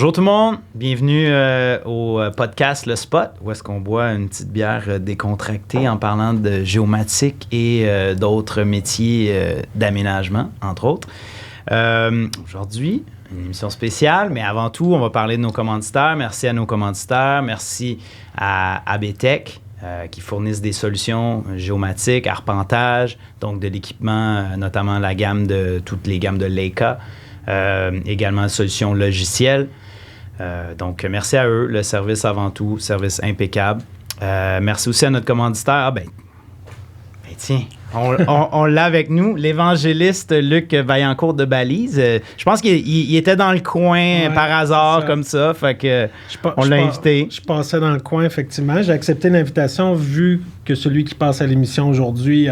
Bonjour tout le monde, bienvenue au podcast Le Spot, où est-ce qu'on boit une petite bière décontractée en parlant de géomatique et d'autres métiers d'aménagement, entre autres. Aujourd'hui, une émission spéciale, mais avant tout, on va parler de nos commanditaires. Merci à nos commanditaires, merci à ABTech qui fournissent des solutions géomatiques, arpentage, donc de l'équipement, notamment toutes les gammes de Leica. Également solutions logicielles. Donc, merci à eux. Le service avant tout, service impeccable. Merci aussi à notre commanditaire. Tiens, on l'a avec nous, l'évangéliste Luc Vaillancourt de Balise. Je pense qu'il était dans le coin par hasard, comme ça. Fait que on l'a invité. Je passais dans le coin, effectivement. J'ai accepté l'invitation vu que celui qui passe à l'émission aujourd'hui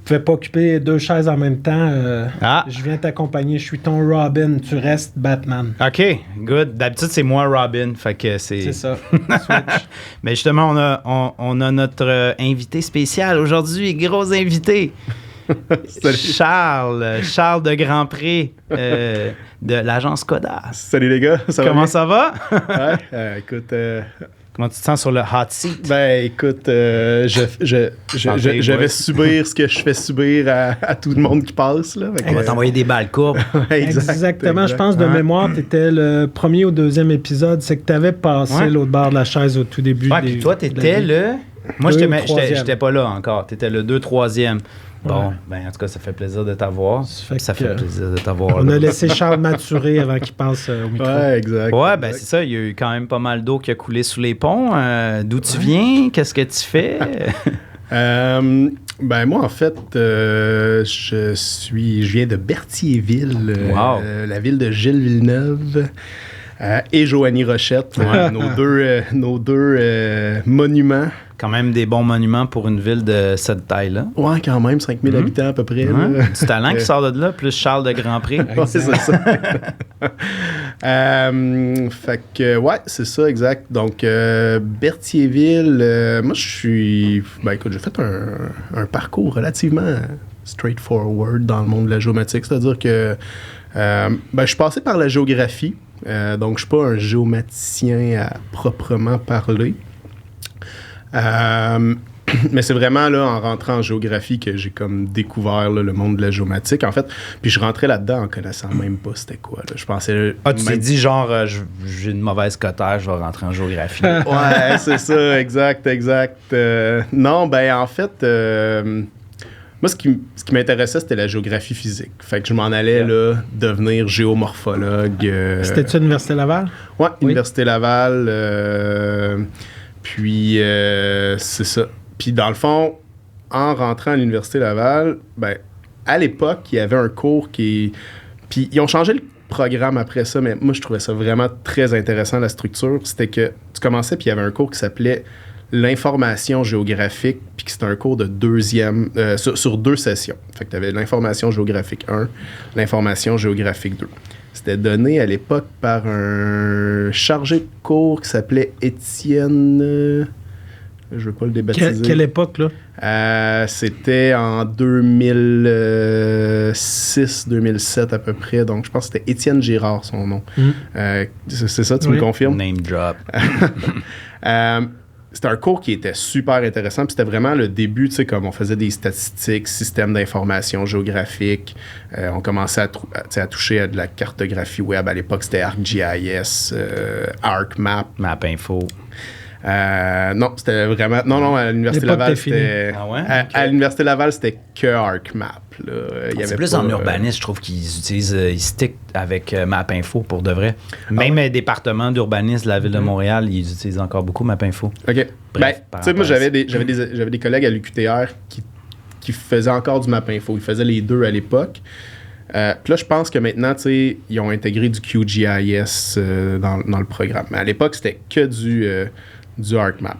ne pouvait pas occuper deux chaises en même temps. Je viens t'accompagner. Je suis ton Robin. Tu restes Batman. OK, good. D'habitude, c'est moi Robin. Fait que c'est ça. Switch. Mais justement, on a notre invité spécial aujourd'hui. Gros invité. Charles de Grandpré de l'agence Coda. Salut les gars. Comment ça va? Ouais, écoute... Comment tu te sens sur le hot seat? Ben, écoute, je vais subir ce que je fais subir à tout le monde qui passe. Là. On va t'envoyer des balles courbes. Exactement. Je pense de mémoire, tu étais le premier ou deuxième épisode. C'est que tu avais passé l'autre bord de la chaise au tout début. Ouais, puis toi, tu étais le... Moi, j'étais pas là encore. Tu étais le 2, 3e. Bon, ben en tout cas, ça fait plaisir de t'avoir. Ça fait plaisir de t'avoir. On a laissé Charles maturer avant qu'il passe au micro. Ouais, exact. Ouais, ben c'est ça. Il y a eu quand même pas mal d'eau qui a coulé sous les ponts. D'où tu viens? Qu'est-ce que tu fais? Ben moi, en fait, je viens de Berthierville, la ville de Gilles Villeneuve. Et Joanie Rochette, nos deux monuments. Quand même des bons monuments pour une ville de cette taille-là. Ouais, quand même, 5000 habitants à peu près. Ouais. Du talent qui sort de là, plus Charles de Grandpré. Ouais, c'est ça. Fait que, ouais, c'est ça, exact. Donc, Berthierville, moi, j'ai fait un parcours relativement straightforward dans le monde de la géomatique. C'est-à-dire que, je suis passé par la géographie. Donc, je suis pas un géomaticien à proprement parler. Mais c'est vraiment là, en rentrant en géographie, que j'ai comme découvert là, le monde de la géomatique, en fait. Puis je rentrais là-dedans en connaissant même pas c'était quoi. Là. Je pensais... tu t'es dit genre, j'ai une mauvaise cotère, je vais rentrer en géographie. Ouais, c'est ça, exact. Non, ben en fait... moi, ce qui m'intéressait, c'était la géographie physique. Fait que je m'en allais là, devenir géomorphologue. C'était-tu l'Université Laval? Ouais, Université Laval. Puis, c'est ça. Puis, dans le fond, en rentrant à l'Université Laval, ben, à l'époque, il y avait un cours qui... Puis, ils ont changé le programme après ça, mais moi, je trouvais ça vraiment très intéressant, la structure. C'était que tu commençais, puis il y avait un cours qui s'appelait l'information géographique, puis que c'était un cours de sur 2 sessions. Fait que tu avais l'information géographique 1, l'information géographique 2. C'était donné à l'époque par un chargé de cours qui s'appelait Étienne... je veux pas le débaptiser. Quelle époque, là? C'était en 2006-2007 à peu près. Donc, je pense que c'était Étienne Girard, son nom. C'est ça, tu me confirmes? Name drop. C'était un cours qui était super intéressant, puis c'était vraiment le début, tu sais, comme on faisait des statistiques, systèmes d'information géographique, on commençait à toucher à de la cartographie web. À l'époque, c'était ArcGIS, ArcMap. MapInfo. Non, c'était vraiment... Non, à l'Université Laval, c'était... Ah ouais? À l'Université Laval, c'était que ArcMap. Là. C'est plus en urbanisme, je trouve qu'ils utilisent... ils stickent avec MapInfo pour de vrai. Même département d'urbanisme de la Ville de Montréal, ils utilisent encore beaucoup MapInfo. OK. Bref, tu sais, moi, j'avais des collègues à l'UQTR qui faisaient encore du MapInfo. Ils faisaient les deux à l'époque. Puis là, je pense que maintenant, tu sais, ils ont intégré du QGIS dans le programme. Mais à l'époque, c'était que du ArcMap.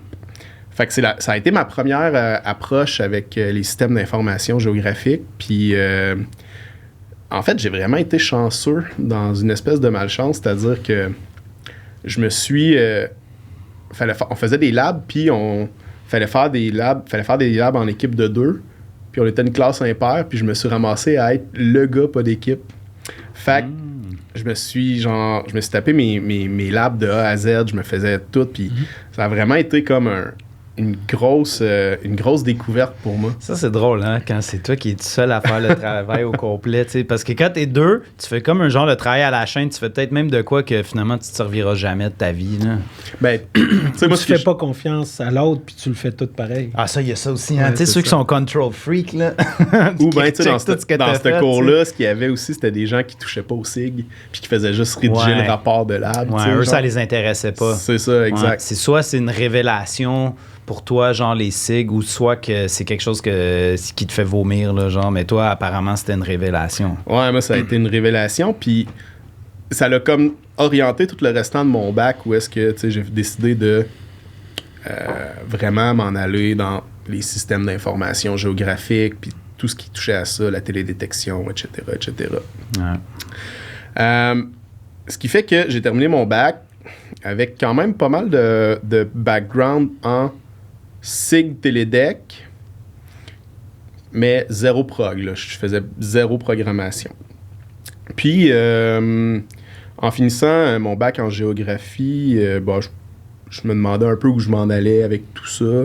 Fait que ça a été ma première approche avec les systèmes d'information géographique. Puis, en fait, j'ai vraiment été chanceux dans une espèce de malchance, c'est-à-dire que je me suis... on faisait des labs, puis fallait faire des labs en équipe de 2. Puis on était une classe impaire, puis je me suis ramassé à être le gars pas d'équipe. Fait que je me suis tapé mes labs de A à Z, je me faisais tout, puis ça a vraiment été comme une grosse découverte pour moi. Ça, c'est drôle, hein, quand c'est toi qui es tout seul à faire le travail au complet, tu sais, parce que quand t'es deux, tu fais comme un genre de travail à la chaîne, tu fais peut-être même de quoi que finalement tu te serviras jamais de ta vie, là. Ben, tu sais, moi, tu fais pas confiance à l'autre, puis tu le fais tout pareil. Ah, ça, il y a ça aussi, hein, tu sais, ceux qui sont control freak, là. Ou bien, tu sais, dans ce cours-là, ce qu'il y avait aussi, c'était des gens qui touchaient pas au SIG, puis qui faisaient juste rédiger le rapport de lab. Ouais, eux, ça les intéressait pas. C'est ça, exact. Ouais, c'est soit c'est une révélation pour toi, genre les SIG, ou soit que c'est quelque chose qui te fait vomir, là, genre, mais toi, apparemment, c'était une révélation. Ouais, moi, ça a été une révélation, puis ça l'a comme orienté tout le restant de mon bac, où est-ce que, tu sais, j'ai décidé de vraiment m'en aller dans les systèmes d'information géographique, puis tout ce qui touchait à ça, la télédétection, etc., etc. Ouais. Ce qui fait que j'ai terminé mon bac avec quand même pas mal de background en SIG Télédec, mais zéro prog, là. Je faisais zéro programmation. Puis, en finissant mon bac en géographie, je me demandais un peu où je m'en allais avec tout ça.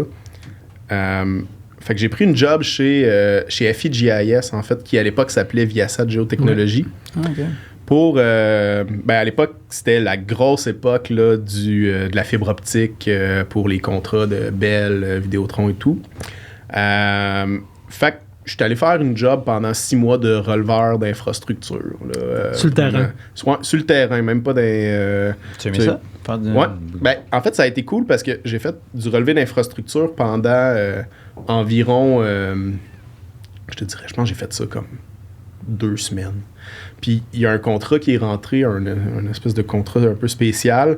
Fait que j'ai pris une job chez FIGIS, en fait, qui à l'époque s'appelait Viasat Géotechnologie. Ouais. Okay. Pour, à l'époque, c'était la grosse époque là, de la fibre optique pour les contrats de Bell, Vidéotron et tout. Fait que je suis allé faire une job pendant 6 mois de releveur d'infrastructure. Sur le terrain? Sur le terrain, même pas dans... tu as aimé ça? Ouais. Ben, en fait, ça a été cool parce que j'ai fait du relevé d'infrastructure pendant environ... je te dirais, je pense que j'ai fait ça comme 2 semaines. Puis il y a un contrat qui est rentré, un espèce de contrat un peu spécial,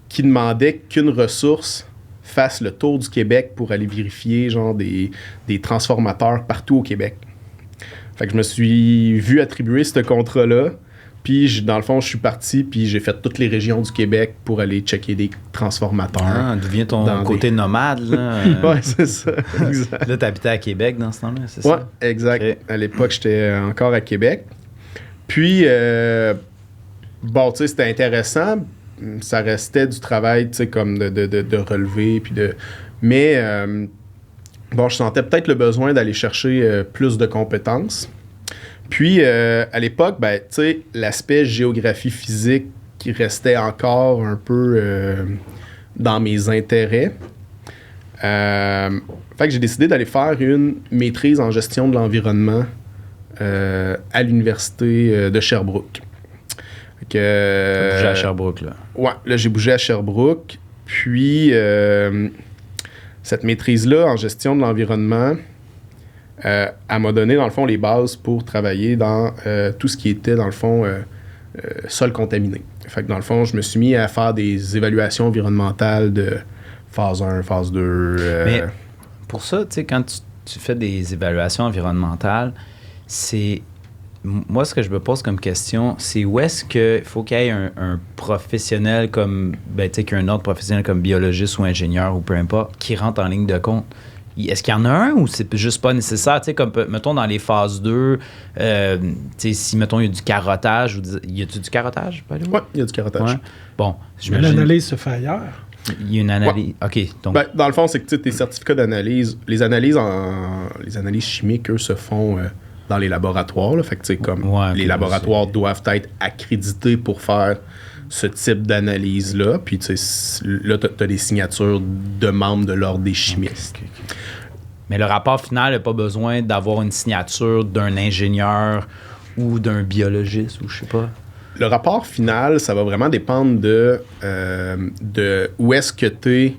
qui demandait qu'une ressource fasse le tour du Québec pour aller vérifier genre des transformateurs partout au Québec. Fait que je me suis vu attribuer ce contrat-là, puis dans le fond, je suis parti, puis j'ai fait toutes les régions du Québec pour aller checker des transformateurs. Ah, d'où vient ton côté nomade, là? Ouais, c'est ça. Exact. Là, t'habitais à Québec dans ce temps-là, c'est ça? Ouais, exact. Okay. À l'époque, j'étais encore à Québec. Puis, tu sais, c'était intéressant. Ça restait du travail, tu sais, comme de relever, puis de... Mais, je sentais peut-être le besoin d'aller chercher plus de compétences. Puis, à l'époque, tu sais, l'aspect géographie physique qui restait encore un peu dans mes intérêts. Fait que j'ai décidé d'aller faire une maîtrise en gestion de l'environnement à l'université de Sherbrooke. Tu as bougé à Sherbrooke, là. Ouais, là, j'ai bougé à Sherbrooke. Puis, cette maîtrise-là en gestion de l'environnement, elle m'a donné, dans le fond, les bases pour travailler dans tout ce qui était, dans le fond, sol contaminé. Fait que, dans le fond, je me suis mis à faire des évaluations environnementales de phase 1, phase 2. Mais pour ça, tu sais, quand tu fais des évaluations environnementales, c'est... Moi, ce que je me pose comme question, c'est où est-ce qu'il faut qu'il y ait un professionnel comme, tu sais, qu'il y ait un autre professionnel comme biologiste ou ingénieur ou peu importe, qui rentre en ligne de compte? Est-ce qu'il y en a un ou c'est juste pas nécessaire? Tu sais, comme, mettons, dans les phases 2, tu sais, si, mettons, il y a du carottage, y a-tu du carottage? Oui, il y a du carottage. Ouais. Bon, j'imagine... L'analyse se fait ailleurs. Il y a une analyse... Ouais. OK, donc... dans le fond, c'est que tes certificats d'analyse, les analyses chimiques, eux, se font... dans les laboratoires. Là. Fait que, tu sais, comme les laboratoires doivent être accrédités pour faire ce type d'analyse-là. Puis, tu sais, là, tu as des signatures de membres de l'ordre des chimistes. Okay. Mais le rapport final n'a pas besoin d'avoir une signature d'un ingénieur ou d'un biologiste ou je sais pas. Le rapport final, ça va vraiment dépendre de où est-ce que tu es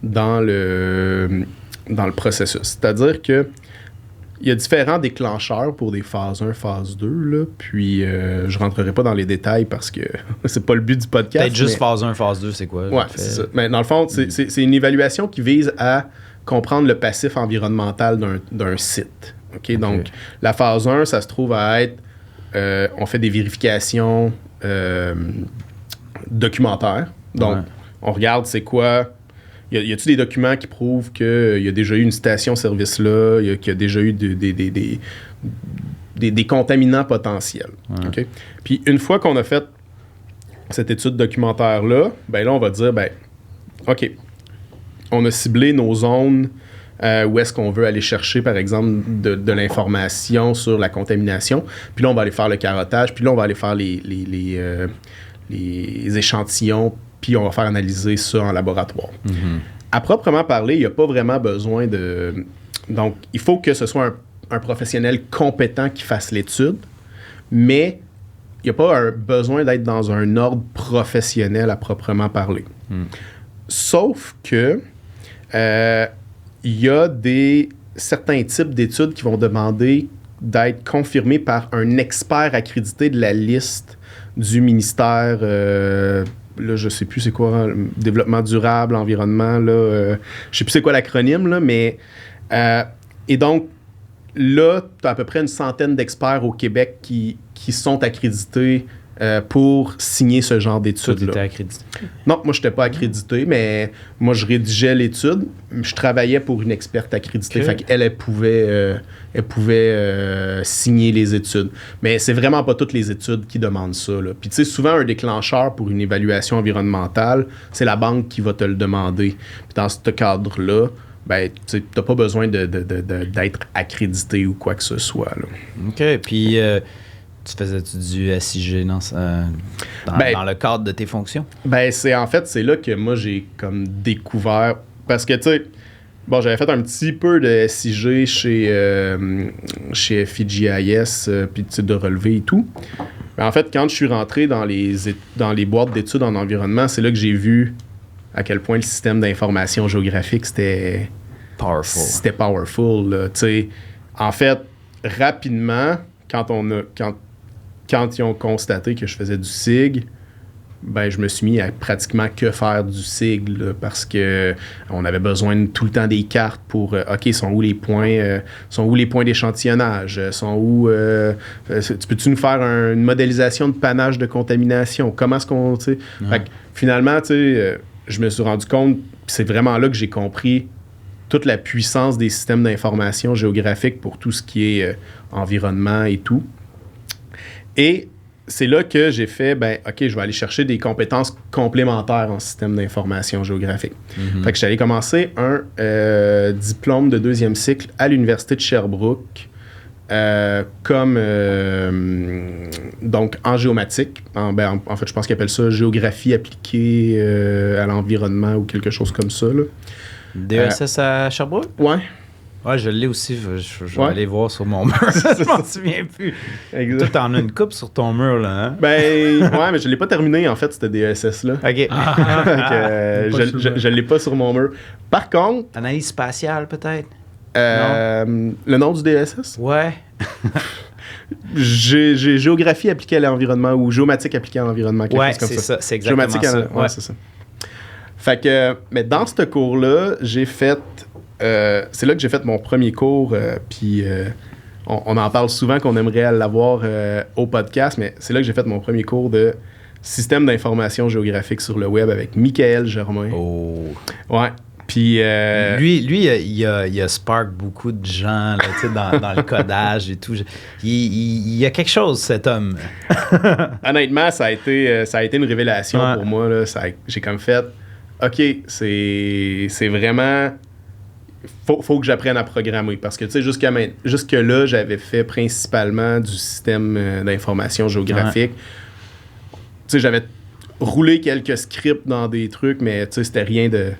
dans le processus. C'est-à-dire que il y a différents déclencheurs pour des phases 1, phase 2, là, puis je rentrerai pas dans les détails parce que c'est pas le but du podcast. Peut-être juste phase 1, phase 2, c'est quoi? Ouais, c'est ça. Mais dans le fond, c'est une évaluation qui vise à comprendre le passif environnemental d'un site. Okay? Donc, la phase 1, ça se trouve à être, on fait des vérifications documentaires. Donc, on regarde c'est quoi... Y a-t-il des documents qui prouvent qu'il y a déjà eu une station-service là, qu'il y a déjà eu des contaminants potentiels. Ouais. Okay? Puis une fois qu'on a fait cette étude documentaire-là, ben là, on va dire, ben, OK, on a ciblé nos zones où est-ce qu'on veut aller chercher, par exemple, de l'information sur la contamination. Puis là, on va aller faire le carottage. Puis là, on va aller faire les échantillons. Puis on va faire analyser ça en laboratoire. Mm-hmm. À proprement parler, il n'y a pas vraiment besoin de... Donc, il faut que ce soit un professionnel compétent qui fasse l'étude, mais il n'y a pas un besoin d'être dans un ordre professionnel à proprement parler. Mm. Sauf que il y a certains types d'études qui vont demander d'être confirmés par un expert accrédité de la liste du ministère... là, je sais plus c'est quoi, développement durable, environnement, là, je sais plus c'est quoi l'acronyme, là, mais... et donc, là, tu as à peu près une centaine d'experts au Québec qui sont accrédités pour signer ce genre d'études-là. Tu étais accrédité? Non, moi, je n'étais pas accrédité, mais moi, je rédigeais l'étude. Je travaillais pour une experte accréditée. Okay. Fait qu'elle, elle pouvait signer les études. Mais c'est vraiment pas toutes les études qui demandent ça, là. Puis, tu sais, souvent, un déclencheur pour une évaluation environnementale, c'est la banque qui va te le demander. Puis, dans ce cadre-là, ben, tu n'as pas besoin d'être accrédité ou quoi que ce soit, là. OK. Puis, tu faisais-tu du SIG dans le cadre de tes fonctions? Ben, c'est là que moi, j'ai comme découvert... Parce que, tu sais, bon, j'avais fait un petit peu de SIG chez FIGIS, puis de relevé et tout. Mais en fait, quand je suis rentré dans les boîtes d'études en environnement, c'est là que j'ai vu à quel point le système d'information géographique, c'était... Powerful. C'était powerful, là. Tu sais, en fait, rapidement, quand ils ont constaté que je faisais du SIG, ben, je me suis mis à pratiquement que faire du SIG, là, parce que on avait besoin tout le temps des cartes pour OK, sont où les points d'échantillonnage, tu peux-tu nous faire une modélisation de panache de contamination, comment est-ce qu'on, tu sais, fait que, finalement, tu sais, je me suis rendu compte, c'est vraiment là que j'ai compris toute la puissance des systèmes d'information géographique pour tout ce qui est environnement et tout. Et c'est là que j'ai fait, ben, OK, je vais aller chercher des compétences complémentaires en système d'information géographique. Mm-hmm. Fait que j'allais commencer un diplôme de 2e cycle à l'Université de Sherbrooke, donc en géomatique. En fait, je pense qu'ils appellent ça géographie appliquée à l'environnement ou quelque chose comme ça, là. DESS à Sherbrooke? Ouais. Ouais, je l'ai aussi. Je vais aller voir sur mon mur. Je m'en souviens plus. Exact. Toi, t'en as une coupe sur ton mur, là, hein? Ben, ouais, mais je l'ai pas terminé, en fait, cette DESS-là. OK. Je l'ai pas sur mon mur. Par contre... Analyse spatiale, peut-être? Le nom du DESS? Ouais. J'ai géographie appliquée à l'environnement ou géomatique appliquée à l'environnement, quelque chose comme ça. Ouais, c'est ça. C'est exactement ça. Ouais, c'est ça. Fait que, mais dans ce cours-là, j'ai fait... c'est là que j'ai fait mon premier cours, puis on en parle souvent qu'on aimerait l'avoir au podcast, mais c'est là que j'ai fait mon premier cours de système d'information géographique sur le web avec Michael Germain. Oh. Ouais. Puis... Lui il a spark beaucoup de gens là, dans le codage et tout. Il y a quelque chose, cet homme. Honnêtement, ça a été une révélation pour moi, là. J'ai comme fait... OK, c'est vraiment... Faut que j'apprenne à programmer. Parce que, tu sais, jusque-là, j'avais fait principalement du système d'information géographique. Tu sais, j'avais roulé quelques scripts dans des trucs, mais, tu sais, c'était rien de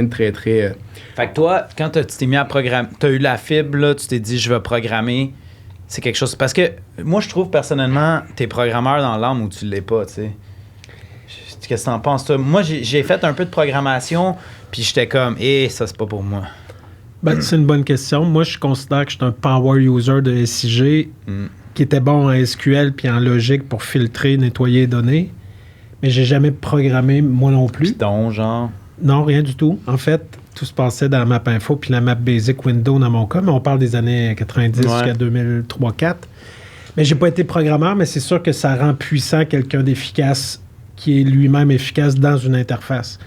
très, très... Fait que toi, quand tu t'es mis à programmer, tu as eu la fibre, là, tu t'es dit, je vais programmer, c'est quelque chose... Parce que moi, je trouve, personnellement, t'es programmeur dans l'âme ou tu l'es pas, tu sais. Qu'est-ce que t'en penses, toi? Moi, j'ai fait un peu de programmation, puis j'étais comme, ça, c'est pas pour moi. Ben, c'est une bonne question. Moi, je considère que je suis un power user de SIG qui était bon en SQL puis en logique pour filtrer, nettoyer les données. Mais j'ai jamais programmé, moi non plus. Python, genre? Non, rien du tout. En fait, tout se passait dans la map info puis la map basic Windows dans mon cas, mais on parle des années 90 jusqu'à 2003-2004. Mais j'ai pas été programmeur, mais c'est sûr que ça rend puissant quelqu'un d'efficace qui est lui-même efficace dans une interface.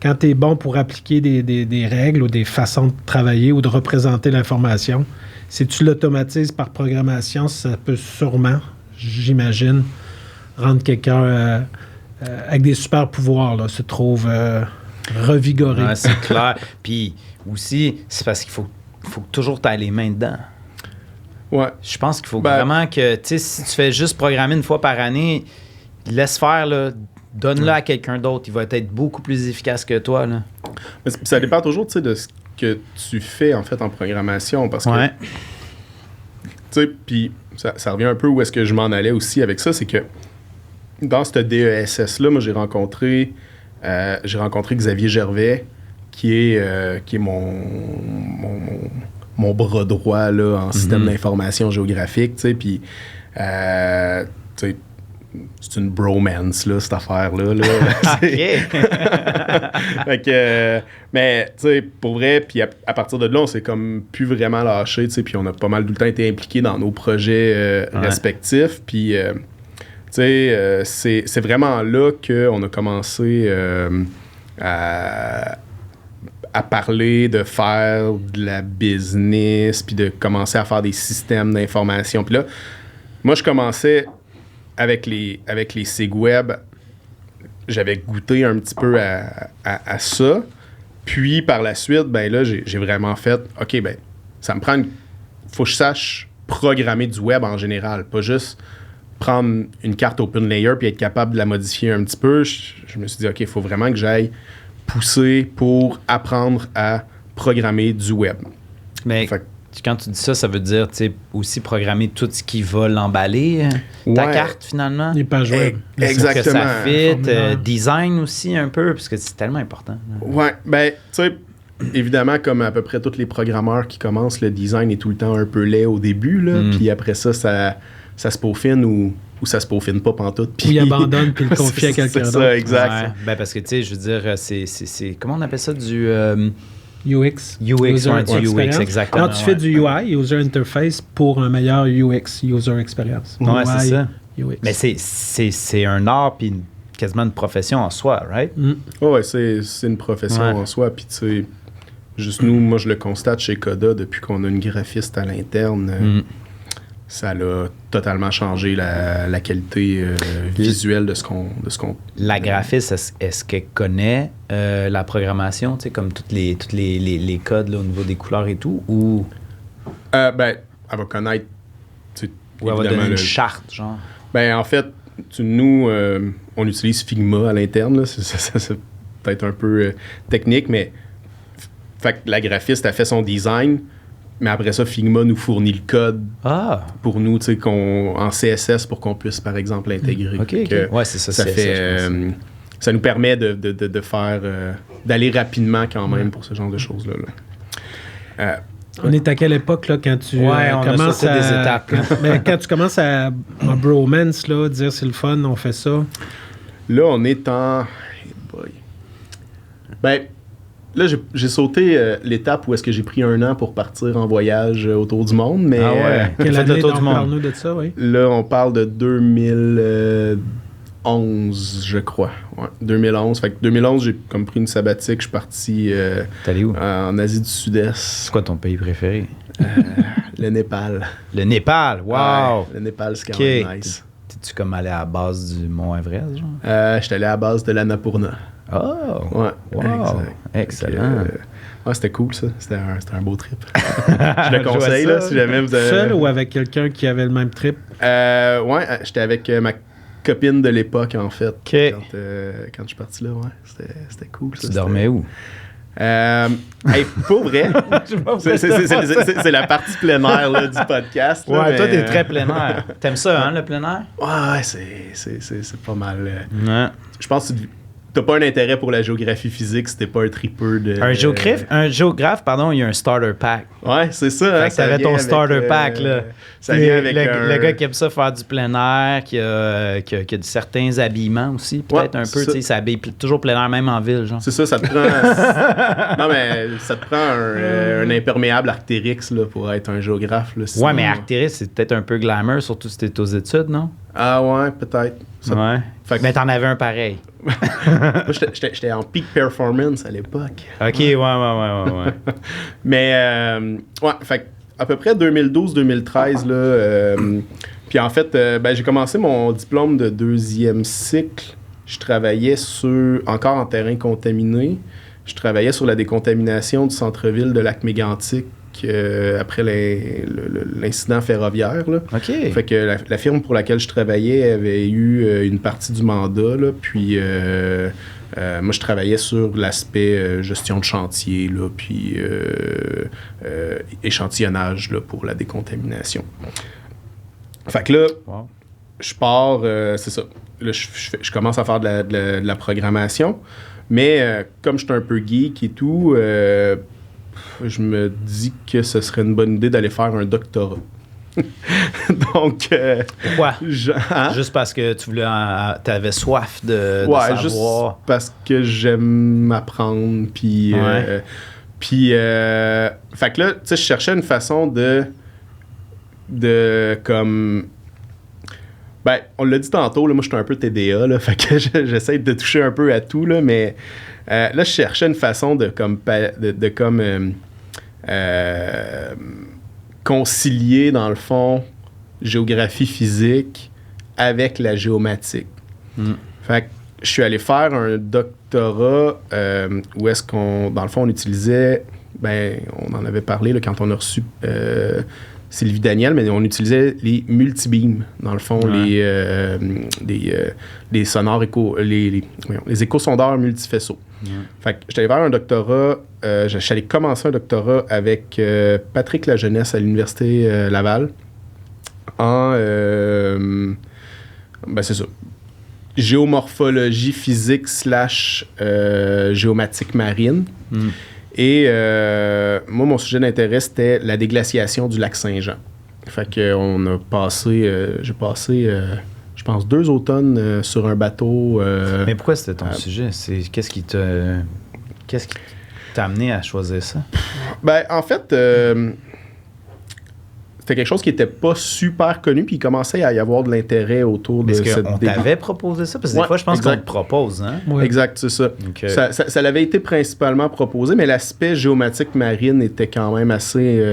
quand tu es bon pour appliquer des règles ou des façons de travailler ou de représenter l'information, si tu l'automatises par programmation, ça peut sûrement, j'imagine, rendre quelqu'un avec des super pouvoirs, là, se trouve revigoré. Ouais, c'est clair. Puis aussi, c'est parce qu'il faut toujours t'ailles les mains dedans. Ouais. Je pense qu'il faut vraiment que, tu sais, si tu fais juste programmer une fois par année, laisse faire, là, donne-le à quelqu'un d'autre. Il va être beaucoup plus efficace que toi, là. Mais ça dépend toujours, tu sais, de ce que tu fais, en fait, en programmation, parce que, tu sais, puis ça revient un peu où est-ce que je m'en allais aussi avec ça, c'est que dans ce DESS-là, moi, j'ai rencontré Xavier Gervais, qui est mon bras droit là, en système d'information géographique, tu sais, puis tu sais, c'est une bromance, là, cette affaire-là. Là. Fait que, mais, tu sais, pour vrai, puis à partir de là, on s'est comme plus vraiment lâché, tu sais, puis on a pas mal tout le temps été impliqués dans nos projets respectifs, puis, tu sais, c'est vraiment là qu'on a commencé à parler de faire de la business, puis de commencer à faire des systèmes d'information. Puis là, moi, je commençais avec les sites web, j'avais goûté un petit peu à ça. Puis, par la suite, ben là, j'ai vraiment fait, OK, ben ça me prend faut que je sache programmer du web en général, pas juste prendre une carte OpenLayer puis être capable de la modifier un petit peu. Je me suis dit, OK, il faut vraiment que j'aille pousser pour apprendre à programmer du web. Mais quand tu dis ça, ça veut dire aussi programmer tout ce qui va l'emballer, ta carte finalement. Les pages web. Exactement. Que ça fit, design aussi un peu, parce que c'est tellement important. Ouais, ben, tu sais, évidemment, comme à peu près tous les programmeurs qui commencent, le design est tout le temps un peu laid au début, là, puis après ça se peaufine ou ça se peaufine pas pantoute. Puis il abandonne puis il confie à quelqu'un d'autre. C'est ça, exact. Ouais. Ben parce que, tu sais, je veux dire, c'est comment on appelle ça, du... UX. UX, exactement. Alors, tu fais du UI, User Interface, pour un meilleur UX, User Experience. Ouais, c'est ça. UX. Mais c'est un art puis quasiment une profession en soi, right? Ouais, c'est une profession en soi. Puis, tu sais, juste nous, moi, je le constate chez Coda, depuis qu'on a une graphiste à l'interne, ça a totalement changé la qualité visuelle de ce qu'on... La graphiste, est-ce qu'elle connaît la programmation, tu sais, comme tous les codes là, au niveau des couleurs et tout, ou... ben, elle va connaître... Ou elle va donner une charte, genre? Ben, en fait, nous, on utilise Figma à l'interne, là. C'est peut-être un peu technique, mais... Fait que la graphiste a fait son design... Mais après ça, Figma nous fournit le code pour nous, tu sais, en CSS pour qu'on puisse, par exemple, l'intégrer. OK. Ouais, c'est ça. Ça nous permet de faire... d'aller rapidement quand même pour ce genre de choses-là. Là. On est à quelle époque, là, quand tu commences à... des étapes. Mais quand tu commences à bromance, là, dire c'est le fun, on fait ça. Là, on est en... Ben... Là, j'ai sauté l'étape où est-ce que j'ai pris 1 an pour partir en voyage autour du monde, mais... Quelle année, parle-nous de ça, oui? Là, on parle de 2011, je crois. Ouais, 2011. Fait que 2011, j'ai comme pris une sabbatique. Je suis parti T'es allé où? En Asie du Sud-Est. C'est quoi ton pays préféré? Le Népal. Le Népal? Wow! Ouais, le Népal, c'est quand même nice. T'es-tu comme allé à la base du Mont Everest, genre? J'étais allé à la base de l'Annapurna. Oh! Ouais, wow! Excellent! C'était cool, ça. C'était un beau trip. Je le conseille, là, si jamais vous avez... Seul ou avec quelqu'un qui avait le même trip? Ouais, j'étais avec ma copine de l'époque, en fait. Quand je suis parti là, ouais. C'était cool, ça. Tu dormais où? Pour vrai, c'est la partie plein air là, du podcast. Là, ouais, toi, t'es très plein air. T'aimes ça, hein, le plein air? Ouais, c'est pas mal. Je pense que t'as pas un intérêt pour la géographie physique si t'es pas un tripeur de... Un géographe, il y a un starter pack. Ouais, c'est ça. Fait que t'avais ton starter pack, là. Ça vient avec le gars qui aime ça faire du plein air, qui a certains habillements aussi, peut-être un peu, tu sais, ça habille toujours plein air, même en ville, genre. C'est ça, ça te prend... non, mais ça te prend un imperméable Arc'teryx, là, pour être un géographe, là. Ouais, mais Arc'teryx, c'est peut-être un peu glamour, surtout si t'es aux études, non? Ah ouais, peut-être. Ouais. Mais t'en avais un pareil. Moi, j'étais en peak performance à l'époque. OK, ouais. Mais, ouais, fait à peu près 2012-2013, là. Puis en fait, j'ai commencé mon diplôme de 2e cycle. Je travaillais encore en terrain contaminé. Je travaillais sur la décontamination du centre-ville de Lac-Mégantic après l'incident ferroviaire. Là. OK. Fait que la firme pour laquelle je travaillais avait eu une partie du mandat. Là, puis moi, je travaillais sur l'aspect gestion de chantier, là, puis échantillonnage là, pour la décontamination. Fait que là, je pars, c'est ça. Là, je commence à faire de la programmation. Mais comme je suis un peu geek et tout, je me dis que ce serait une bonne idée d'aller faire un doctorat. Donc... Pourquoi? Juste parce que tu avais soif de savoir? Juste parce que j'aime apprendre. Puis... fait que là, tu sais, je cherchais une façon de comme... on l'a dit tantôt, là, moi, je suis un peu TDA, là, fait que j'essaie de toucher un peu à tout, là, mais là, je cherchais une façon de concilier, dans le fond, géographie physique avec la géomatique. Fait que je suis allé faire un doctorat où est-ce qu'on, dans le fond, on utilisait, on en avait parlé là, quand on a reçu... Sylvie Daniel, mais on utilisait les multibeams, dans le fond, les sonores les échosondeurs multifaisceaux. Fait que j'étais allé faire un doctorat, j'allais commencer un doctorat avec Patrick Lajeunesse à l'Université Laval en, c'est ça, géomorphologie physique / géomatique marine. Et moi, mon sujet d'intérêt, c'était la déglaciation du lac Saint-Jean. Fait qu'on a passé, j'ai passé, je pense, 2 automnes sur un bateau. Mais pourquoi c'était ton sujet? Qu'est-ce qui t'a amené à choisir ça? En fait, c'était quelque chose qui n'était pas super connu, puis il commençait à y avoir de l'intérêt autour de cette... On t'avait proposé ça? Parce que des fois, je pense qu'on te propose, hein? Ouais. Exact, c'est ça. Okay. Ça l'avait été principalement proposé, mais l'aspect géomatique marine était quand même assez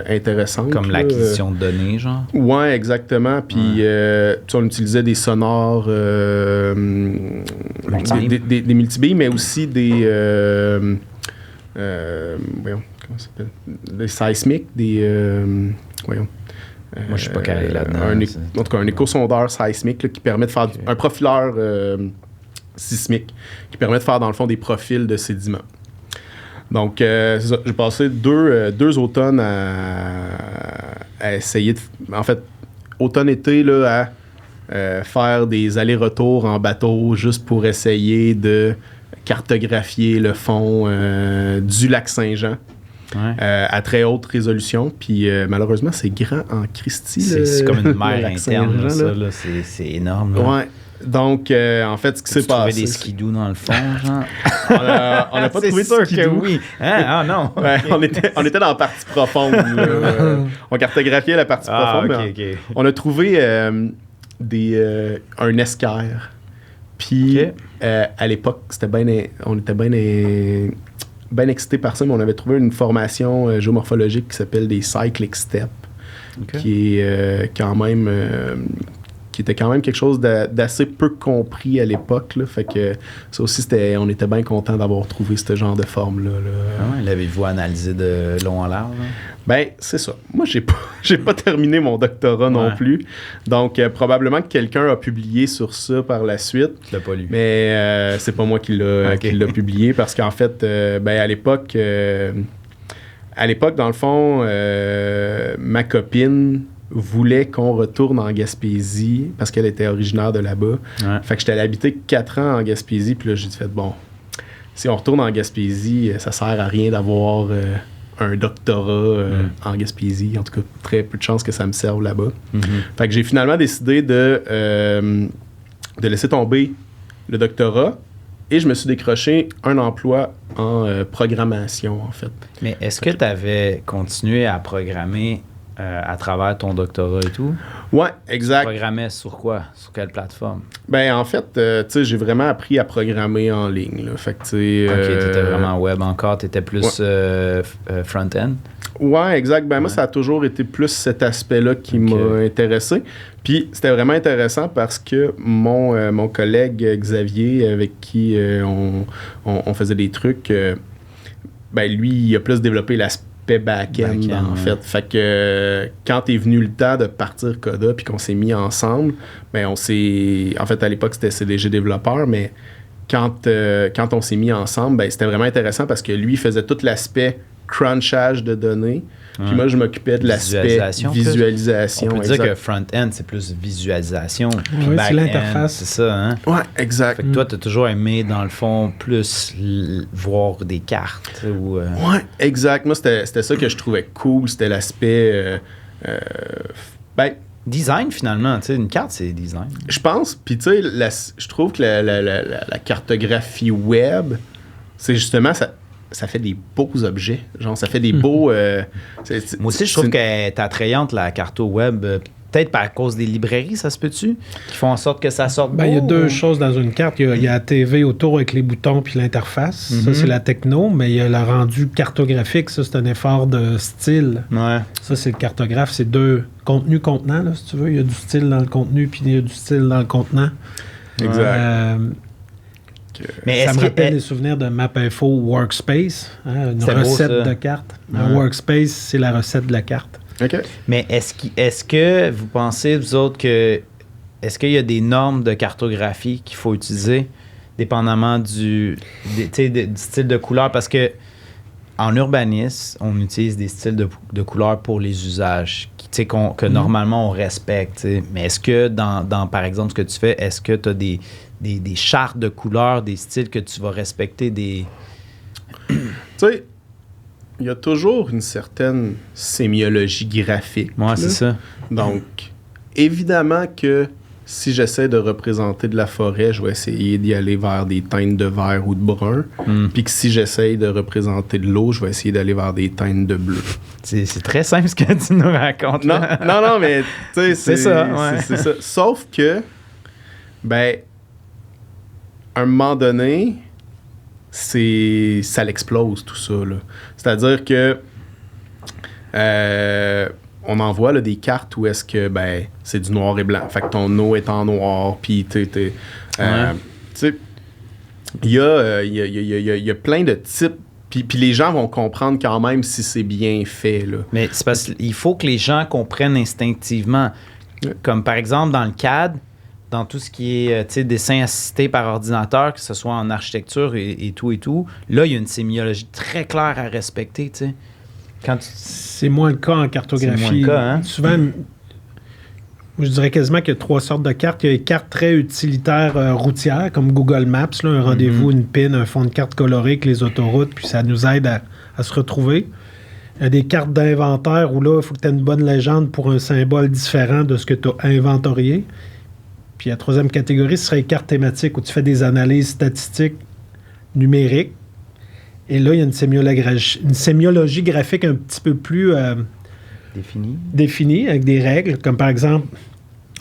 intéressant. Comme l'acquisition de données, genre? Oui, exactement. Puis on utilisait des sonores, des multibeams, mais aussi des... voyons, comment ça s'appelle? Des seismiques, voyons. Moi, je suis pas calé là-dedans. En tout cas, un échosondeur seismique là, qui permet de faire un profileur sismique qui permet de faire, dans le fond, des profils de sédiments. Donc, c'est ça. J'ai passé deux automnes à essayer de... En fait, automne-été, là, à faire des allers-retours en bateau juste pour essayer de cartographier le fond du lac Saint-Jean. À très haute résolution. Puis malheureusement, c'est grand en Christie. C'est comme une mer interne, là, ça. Là, c'est énorme. Là. Ouais. Donc, en fait, ce qui s'est passé... des skidoo dans le fond, genre? On n'a pas trouvé de skidoo. C'est sûr que oui. Ah non. Ouais, on était dans la partie profonde. On cartographiait la partie profonde. Okay. On a trouvé un esquerre. Puis, à l'époque, on était bien excité par ça, mais on avait trouvé une formation géomorphologique qui s'appelle des cyclic steps, qui est qui était quand même quelque chose d'assez peu compris à l'époque. Là. Fait que ça aussi, on était bien contents d'avoir trouvé ce genre de forme-là. L'avez-vous analysé de long en large? C'est ça. Moi, j'ai pas terminé mon doctorat non plus. Donc, probablement que quelqu'un a publié sur ça par la suite. Tu l'as pas lu. Mais c'est pas moi qui l'a publié parce qu'en fait, à l'époque, dans le fond, ma copine voulait qu'on retourne en Gaspésie parce qu'elle était originaire de là-bas. Ouais. Fait que j'étais allé habiter 4 ans en Gaspésie. Puis là, j'ai fait, si on retourne en Gaspésie, ça sert à rien d'avoir un doctorat en Gaspésie. En tout cas, très peu de chances que ça me serve là-bas. Fait que j'ai finalement décidé de laisser tomber le doctorat et je me suis décroché un emploi en programmation, en fait. Mais est-ce que tu avais continué à programmer à travers ton doctorat et tout. Ouais, exact. Tu programmais sur quoi? Sur quelle plateforme? Ben, en fait, tu sais, j'ai vraiment appris à programmer en ligne. Là. Fait que, tu sais... OK, t'étais vraiment web encore. T'étais plus front-end? Ouais, exact. Ben, moi, ça a toujours été plus cet aspect-là qui m'a intéressé. Puis, c'était vraiment intéressant parce que mon collègue Xavier, avec qui on faisait des trucs, ben, lui, il a plus développé l'aspect back-end, en fait. Fait que quand est venu le temps de partir Coda puis qu'on s'est mis ensemble, ben on s'est... En fait, à l'époque, c'était CDG développeur, mais quand on s'est mis ensemble, ben c'était vraiment intéressant parce que lui, il faisait tout l'aspect crunchage de données. Puis moi, je m'occupais de l'aspect visualisation. On peut dire que front-end, c'est plus visualisation. Oui, c'est l'interface. C'est ça, hein? Ouais, exact. Fait que toi, tu as toujours aimé, dans le fond, plus voir des cartes. Ou, Ouais, exact. Moi, c'était ça que je trouvais cool. C'était l'aspect... design, finalement. Tu sais, une carte, c'est design. Je pense. Puis, tu sais, je trouve que la cartographie web, c'est justement... Ça fait des beaux objets. Genre, ça fait des beaux... Moi aussi, je trouve qu'elle est attrayante, la carto web. Peut-être à cause des librairies, ça se peut-tu? Qui font en sorte que ça sorte beau? Il y a deux choses dans une carte. Il y a la TV autour avec les boutons puis l'interface. Ça, c'est la techno. Mais il y a le rendu cartographique. Ça, c'est un effort de style. Ouais. Ça, c'est le cartographe. C'est deux contenus-contenants, là, si tu veux. Il y a du style dans le contenu puis il y a du style dans le contenant. Exact. Mais ça me rappelle les souvenirs de MapInfo Workspace, hein, une recette de carte. Un Workspace, c'est la recette de la carte. OK. Mais est-ce que vous pensez, vous autres, est-ce qu'il y a des normes de cartographie qu'il faut utiliser, dépendamment du style de couleur? Parce que en urbanisme, on utilise des styles de couleurs pour les usages que normalement on respecte. T'sais. Mais est-ce que dans, par exemple, ce que tu fais, est-ce que tu as des chartes de couleurs, des styles que tu vas respecter, Tu sais, il y a toujours une certaine sémiologie graphique. Ouais, c'est ça. Donc, évidemment que si j'essaie de représenter de la forêt, je vais essayer d'y aller vers des teintes de vert ou de brun. Puis que si j'essaie de représenter de l'eau, je vais essayer d'aller vers des teintes de bleu. C'est très simple ce que tu nous racontes. Non, mais tu sais, c'est ça. Ouais. C'est ça. Sauf que, ben, à un moment donné, ça l'explose tout ça. Là. C'est-à-dire que on envoie là, des cartes où est-ce que c'est du noir et blanc. Fait que ton eau est en noir, puis tu sais, il y a plein de types. Puis les gens vont comprendre quand même si c'est bien fait. Là. Mais c'est parce qu'il faut que les gens comprennent instinctivement. Comme par exemple dans le CAD, dans tout ce qui est dessin assisté par ordinateur, que ce soit en architecture et tout, là, il y a une sémiologie très claire à respecter. T'sais. C'est moins le cas en cartographie. C'est moins le cas, hein? Souvent, je dirais quasiment qu'il y a 3 sortes de cartes. Il y a les cartes très utilitaires routières, comme Google Maps, là, un rendez-vous, une pin, un fond de carte coloré avec les autoroutes, puis ça nous aide à se retrouver. Il y a des cartes d'inventaire où là, il faut que tu aies une bonne légende pour un symbole différent de ce que tu as inventorié. Puis la troisième catégorie, ce serait les cartes thématiques où tu fais des analyses statistiques numériques. Et là, il y a une sémiologie graphique un petit peu plus définie, avec des règles. Comme par exemple,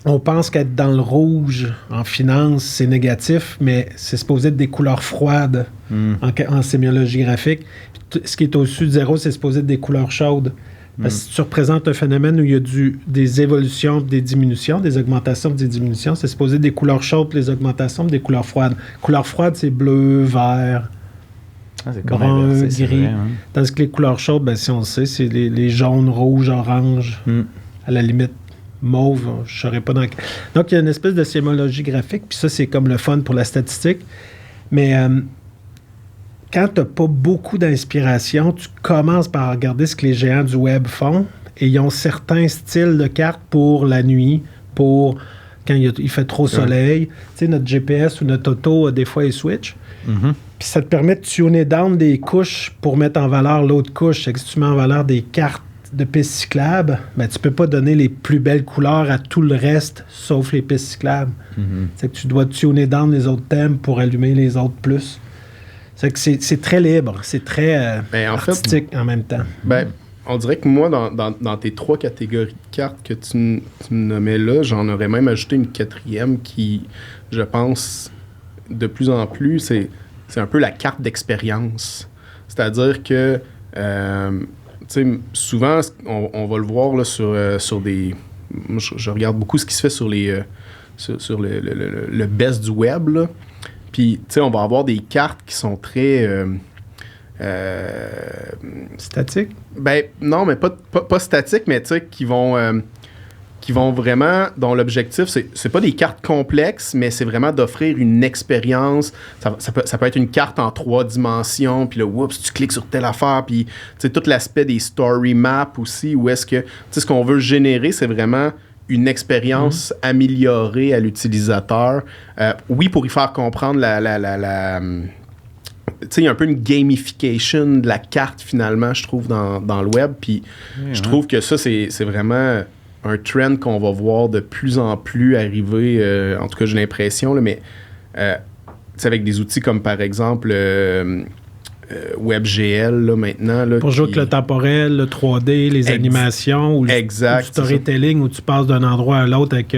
on pense qu'être dans le rouge en finance, c'est négatif, mais c'est supposé être des couleurs froides en sémiologie graphique. Puis, ce qui est au-dessus de 0, c'est supposé être des couleurs chaudes. Parce que si tu représentes un phénomène où il y a des évolutions, des diminutions, des augmentations, des diminutions, c'est supposé des couleurs chaudes, les augmentations, des couleurs froides. Couleurs froides, c'est bleu, vert, brun, gris. Vrai, hein? Tandis que les couleurs chaudes, si on le sait, c'est les jaunes, rouges, oranges, à la limite mauve, je ne saurais pas dans... Donc, il y a une espèce de sémiologie graphique, puis ça, c'est comme le fun pour la statistique. Mais... quand tu n'as pas beaucoup d'inspiration, tu commences par regarder ce que les géants du web font et ils ont certains styles de cartes pour la nuit, pour quand il fait trop soleil. Tu sais, notre GPS ou notre auto, des fois, il switch. Puis ça te permet de tuner down des couches pour mettre en valeur l'autre couche. C'est que si tu mets en valeur des cartes de pistes cyclables, tu peux pas donner les plus belles couleurs à tout le reste, sauf les pistes cyclables. C'est que tu dois tuner down les autres thèmes pour allumer les autres plus. C'est que c'est très libre, c'est très artistique en même temps. on dirait que moi, dans tes 3 catégories de cartes que tu me nommais là, j'en aurais même ajouté une 4e qui, je pense, de plus en plus, c'est un peu la carte d'expérience. C'est-à-dire que, tu sais, souvent, on va le voir là, sur des... Moi, je regarde beaucoup ce qui se fait sur les... sur le best du web, là. Puis, tu sais, on va avoir des cartes qui sont très... statique? Ben, non, mais pas statique, mais tu sais, qui vont vraiment, dont l'objectif, c'est pas des cartes complexes, mais c'est vraiment d'offrir une expérience. Ça peut être une carte en 3 dimensions, puis là, oups, tu cliques sur telle affaire, puis tu sais, tout l'aspect des story maps aussi, où est-ce que, tu sais, ce qu'on veut générer, c'est vraiment une expérience améliorée à l'utilisateur. Oui, pour y faire comprendre tu sais, il y a un peu une gamification de la carte, finalement, je trouve, dans le web. Puis je trouve que ça, c'est vraiment un trend qu'on va voir de plus en plus arriver. En tout cas, j'ai l'impression, là, mais avec des outils comme, par exemple, WebGL, là, maintenant. Là, pour jouer avec le temporel, le 3D, les animations, ou le storytelling, où tu passes d'un endroit à l'autre avec...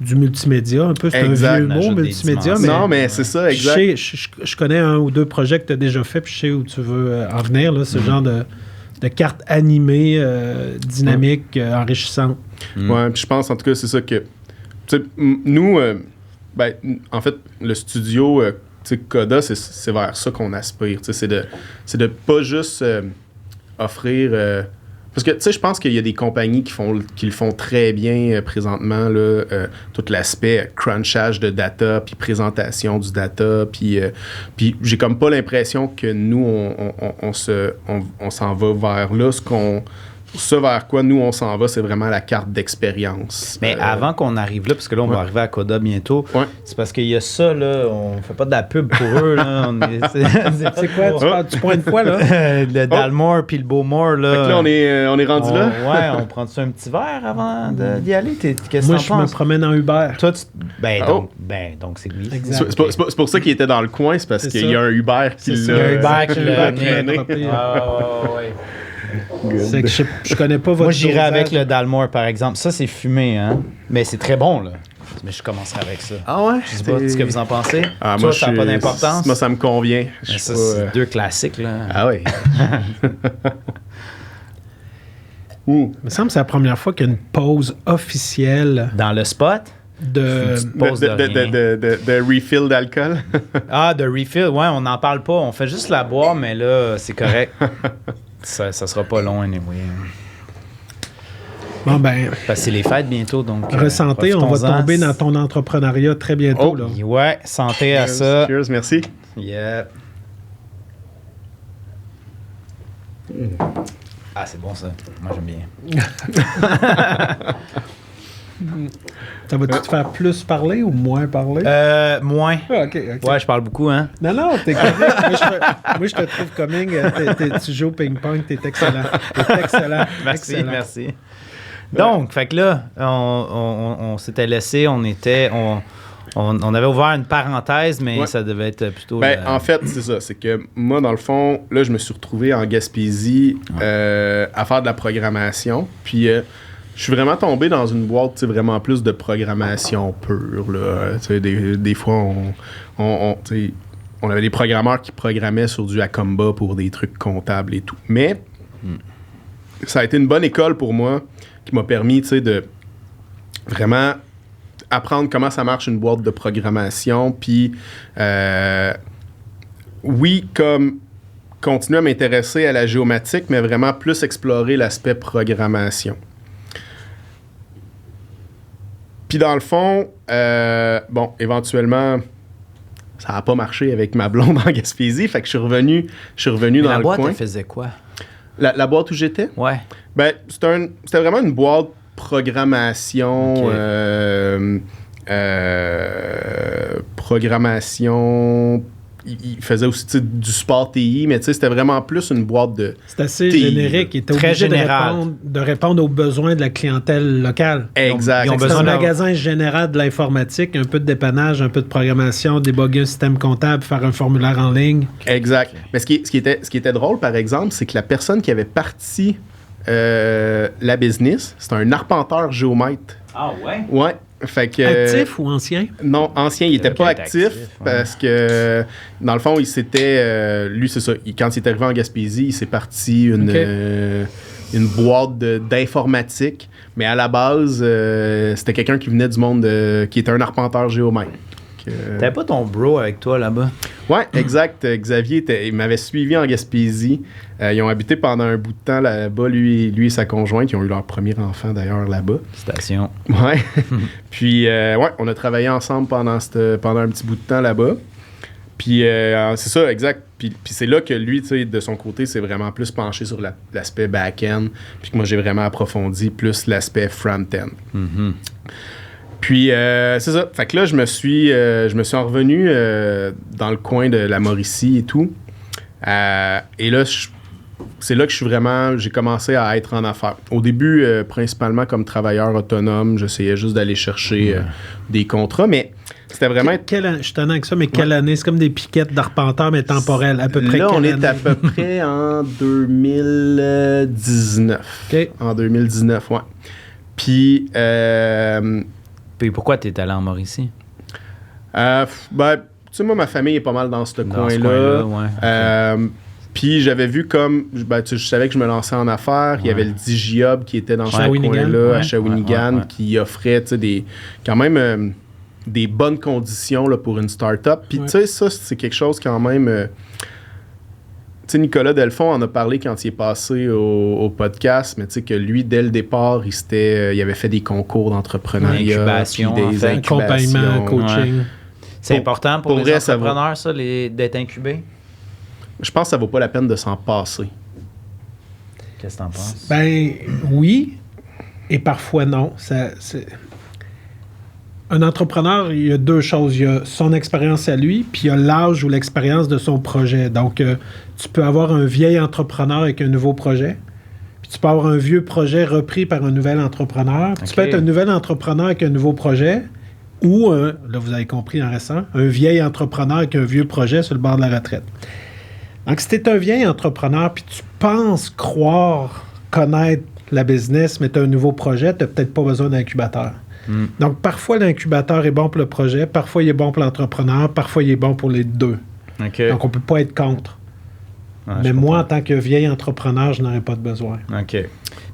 du multimédia, un peu, c'est un vieux mot, multimédia. Mais non, mais c'est ça, exact. Je connais 1 ou 2 projets que tu as déjà fait, puis je sais où tu veux en venir, là, ce genre de cartes animées, dynamiques, enrichissantes. Ouais, puis je pense, en tout cas, c'est ça que... nous, en fait, le studio, Coda, c'est vers ça qu'on aspire. C'est de pas juste offrir... parce que, tu sais, je pense qu'il y a des compagnies qui le font très bien présentement, là, tout l'aspect crunchage de data, puis présentation du data, puis j'ai comme pas l'impression que nous, on s'en va vers là. Ce vers quoi nous, on s'en va, c'est vraiment la carte d'expérience. Mais avant qu'on arrive là, parce que là, on va arriver à Coda bientôt, c'est parce qu'il y a ça, là, on fait pas de la pub pour eux, là. C'est quoi? Tu pointes quoi, là? Le Dalmore puis le Beaumont, là. Fait que là, on est rendu là? Ouais, on prend-tu un petit verre avant d'y aller? Qu'est-ce Moi, que t'en penses? Je me promène en Uber. Toi, donc c'est oui. C'est pour ça qu'il était dans le coin, c'est parce qu'il y a un Uber qui l'a... Il y a un Uber qui l'a traîné. Ouais. C'est que je connais pas votre Moi, j'irais avec le Dalmore, par exemple. Ça, c'est fumé, hein? Mais c'est très bon, là. Mais je commencerai avec ça. Ah ouais? Je sais pas ce que vous en pensez. Ah, toi, ça n'a pas d'importance? Moi, ça me convient. Ça, c'est 2 classiques, là. Ah oui. Il me semble que c'est la première fois qu'il y a une pause officielle. Dans le spot? De refill d'alcool. De refill, ouais, on n'en parle pas. On fait juste la boire, mais là, c'est correct. Ça sera pas long, anyway. Bon, ben. Parce que c'est les fêtes bientôt, donc. Santé, on va tomber dans ton entrepreneuriat très bientôt. Là. Ouais, santé à ça. Cheers, merci. Yeah. Ah, c'est bon ça. Moi, j'aime bien. Ça va-tu te faire plus parler ou moins parler? Moins. Ah, OK. Ouais, je parle beaucoup, hein? Non, t'es comique. Moi, je te trouve comique. Tu joues au ping-pong, t'es excellent. Merci, excellent. merci. Donc, fait que là, on s'était laissé, on avait ouvert une parenthèse, mais ça devait être plutôt... En fait, c'est ça. C'est que moi, dans le fond, là, je me suis retrouvé en Gaspésie à faire de la programmation. Puis... je suis vraiment tombé dans une boîte, vraiment plus de programmation pure. Là. Des fois, on avait des programmeurs qui programmaient sur du Acomba pour des trucs comptables et tout. Mais ça a été une bonne école pour moi qui m'a permis de vraiment apprendre comment ça marche une boîte de programmation. Puis, comme continuer à m'intéresser à la géomatique, mais vraiment plus explorer l'aspect programmation. Puis dans le fond, éventuellement, ça n'a pas marché avec ma blonde en Gaspésie, fait que je suis revenu dans le coin. La boîte, elle faisait quoi? La boîte où j'étais? Ouais. Ben, c'était vraiment une boîte programmation, programmation... Il faisait aussi du sport TI, mais c'était vraiment plus une boîte de... C'est assez TI, générique. Il était obligé de répondre aux besoins de la clientèle locale. Exact. Ils ont besoin d'un magasin général de l'informatique, un peu de dépannage, un peu de programmation, débugger un système comptable, faire un formulaire en ligne. Exact. Mais ce qui était drôle, par exemple, c'est que la personne qui avait parti la business. C'est un arpenteur géomètre. Ah ouais? Ouais. Fait que, actif ou ancien? Non, ancien, il n'était pas actif parce que, dans le fond, il s'était... lui, c'est ça. Quand il est arrivé en Gaspésie, il s'est parti une boîte d'informatique. Mais à la base, c'était quelqu'un qui venait du monde, qui était un arpenteur géomètre. T'avais pas ton bro avec toi là-bas? Ouais, exact. Xavier, il m'avait suivi en Gaspésie. Ils ont habité pendant un bout de temps là-bas, lui et sa conjointe. Ils ont eu leur premier enfant d'ailleurs là-bas. Station. Ouais. Puis, on a travaillé ensemble pendant un petit bout de temps là-bas. Puis, c'est ça, exact. Puis c'est là que lui, tu sais, de son côté, s'est vraiment plus penché sur l'aspect back-end. Puis que moi, j'ai vraiment approfondi plus l'aspect front-end. Mm-hmm. Puis, c'est ça. Fait que là, je me suis revenu dans le coin de la Mauricie et tout. Et là, c'est là que j'ai commencé à être en affaires. Au début, principalement comme travailleur autonome, j'essayais juste d'aller chercher des contrats, mais c'était vraiment... Je suis étonnant avec ça, mais quelle année? C'est comme des piquettes d'arpenteur, mais temporelles, à peu près. Là, on est à peu près en 2019. OK. En 2019, ouais. Puis... Puis pourquoi t'es allé en Mauricie? Tu sais, moi, ma famille est pas mal dans ce coin-là. Puis j'avais vu je savais que je me lançais en affaires. Il y avait le DigiHub qui était dans ce coin-là, à Shawinigan, qui offrait, tu sais, quand même des bonnes conditions là, pour une start-up. Puis tu sais, ça, c'est quelque chose quand même... Tu sais, Nicolas Delfont en a parlé quand il est passé au podcast, mais tu sais que lui, dès le départ, il avait fait des concours d'entrepreneuriat. Incubation, des accompagnement, coaching. Ouais. C'est important pour les entrepreneurs, ça, d'être incubés? Je pense que ça vaut pas la peine de s'en passer. Qu'est-ce que t'en penses? Ben oui, et parfois non. Un entrepreneur, il y a deux choses. Il y a son expérience à lui, puis il y a l'âge ou l'expérience de son projet. Donc, tu peux avoir un vieil entrepreneur avec un nouveau projet, puis tu peux avoir un vieux projet repris par un nouvel entrepreneur. Puis tu peux être un nouvel entrepreneur avec un nouveau projet, ou, là, vous avez compris en restant, un vieil entrepreneur avec un vieux projet sur le bord de la retraite. Donc, si tu es un vieil entrepreneur, puis tu penses connaître la business, mais tu as un nouveau projet, tu n'as peut-être pas besoin d'incubateur. Donc, parfois, l'incubateur est bon pour le projet, parfois, il est bon pour l'entrepreneur, parfois, il est bon pour les deux. Donc, on ne peut pas être contre. Mais moi, en tant que vieil entrepreneur, je n'aurais pas de besoin.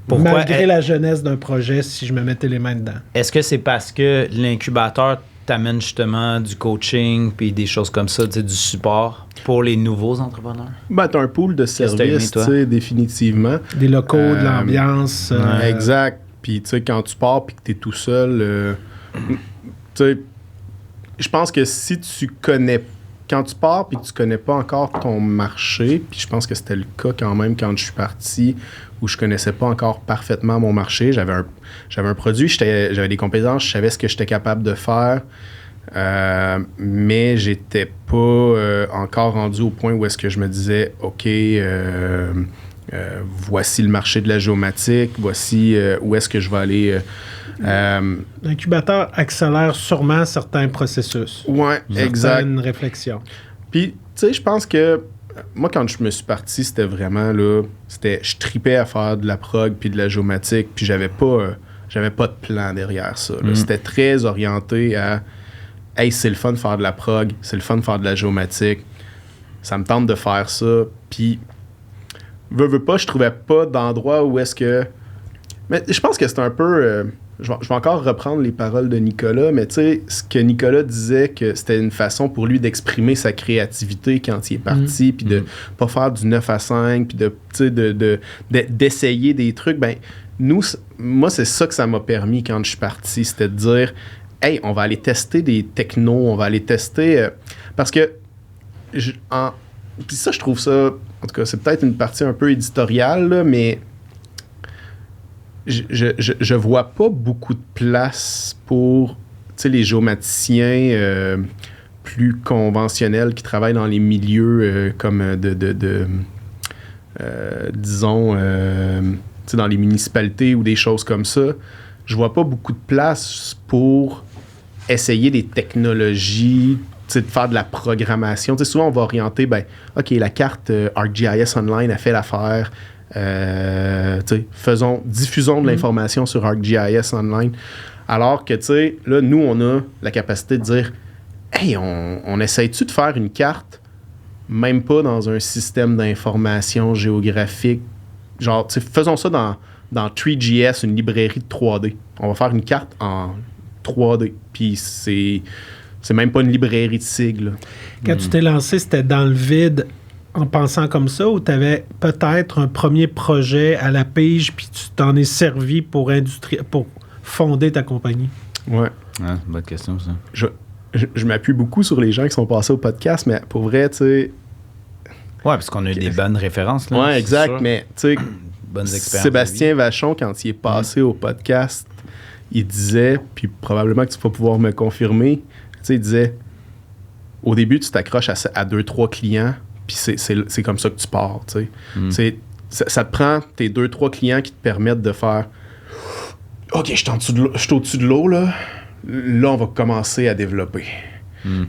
Malgré la jeunesse d'un projet, si je me mettais les mains dedans. Est-ce que c'est parce que l'incubateur t'amène justement du coaching puis des choses comme ça, du support pour les nouveaux entrepreneurs? T'as un pool de services, tu sais, définitivement. Des locaux, de l'ambiance. Exact. Puis, tu sais, quand tu pars puis que tu es tout seul, tu sais, je pense que si tu connais... Quand tu pars puis que tu connais pas encore ton marché, puis je pense que c'était le cas quand même quand je suis parti, où je connaissais pas encore parfaitement mon marché. J'avais un produit, j'avais des compétences, je savais ce que j'étais capable de faire, mais j'étais pas encore rendu au point où est-ce que je me disais, OK... voici le marché de la géomatique, voici où est-ce que je vais aller. L'incubateur accélère sûrement certains processus. Ouais, exact. Une réflexion. Puis, tu sais, je pense que moi, quand je me suis parti, c'était vraiment là, je tripais à faire de la prog puis de la géomatique, puis j'avais pas de plan derrière ça. C'était très orienté à, hey, c'est le fun de faire de la prog, c'est le fun de faire de la géomatique, ça me tente de faire ça, puis veux pas, je trouvais pas d'endroit où est-ce que... Mais je pense que c'est un peu... je vais encore reprendre les paroles de Nicolas, mais tu sais, ce que Nicolas disait, que c'était une façon pour lui d'exprimer sa créativité quand il est parti, puis de pas faire du 9 à 5, puis d'essayer des trucs. Ben, moi, c'est ça que ça m'a permis quand je suis parti, c'était de dire, hey, on va aller tester des technos, on va aller tester... parce que... Puis ça, je trouve ça... En tout cas, c'est peut-être une partie un peu éditoriale, là, mais je vois pas beaucoup de place pour les géomaticiens plus conventionnels qui travaillent dans les milieux comme disons, dans les municipalités ou des choses comme ça. Je vois pas beaucoup de place pour essayer des technologies, de faire de la programmation. Souvent, on va orienter, OK, la carte ArcGIS Online a fait l'affaire. diffusons de l'information sur ArcGIS Online. Alors que, tu sais, là, nous, on a la capacité de dire, hey, on essaie-tu de faire une carte, même pas dans un système d'information géographique, genre, tu sais, faisons ça dans 3GS, une librairie de 3D. On va faire une carte en 3D. Puis c'est même pas une librairie de sigles. Quand tu t'es lancé, c'était dans le vide en pensant comme ça, ou tu avais peut-être un premier projet à la pige, puis tu t'en es servi pour fonder ta compagnie? Ouais. C'est une bonne question, ça. Je m'appuie beaucoup sur les gens qui sont passés au podcast, mais pour vrai, tu sais... Ouais, parce qu'on a eu des bonnes références, là. Ouais, exact, sûr. Mais tu sais, bonnes expériences. Sébastien Vachon, quand il est passé au podcast, il disait, puis probablement que tu vas pouvoir me confirmer, tu sais, il disait, au début, tu t'accroches à 2-3 clients, puis c'est comme ça que tu pars, tu sais. Ça te prend tes 2-3 clients qui te permettent de faire OK, je suis au-dessus de l'eau, là. Là, on va commencer à développer.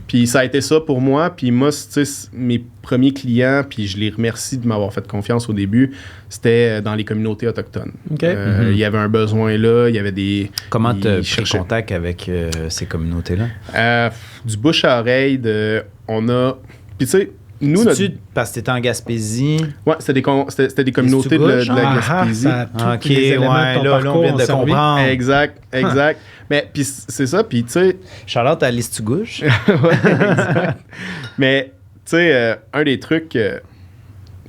Puis ça a été ça pour moi. Puis moi, tu sais, mes premiers clients, puis je les remercie de m'avoir fait confiance au début, c'était dans les communautés autochtones. Okay. Il y avait un besoin là, il y avait des... Comment tu as pris contact avec ces communautés-là? Du bouche à oreille, on a... Puis tu sais, nous... Parce que t'étais en Gaspésie. Ouais, c'était des communautés de la Gaspésie. OK, ouais, là, on vient de comprendre. Exact. Mais puis c'est ça, puis tu sais... Charlotte à l'Istugouche. Ouais, exact. Mais tu sais, un des trucs... tu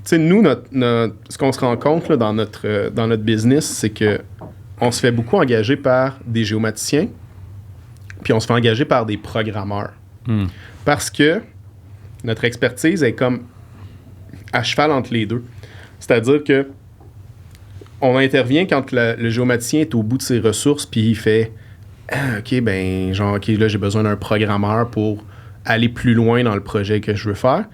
sais, nous, ce qu'on se rend compte là, dans notre business, c'est que on se fait beaucoup engager par des géomaticiens, puis on se fait engager par des programmeurs. Parce que notre expertise est comme à cheval entre les deux. C'est-à-dire que on intervient quand le géomaticien est au bout de ses ressources, puis il fait OK, ben, genre, OK, là, j'ai besoin d'un programmeur pour aller plus loin dans le projet que je veux faire.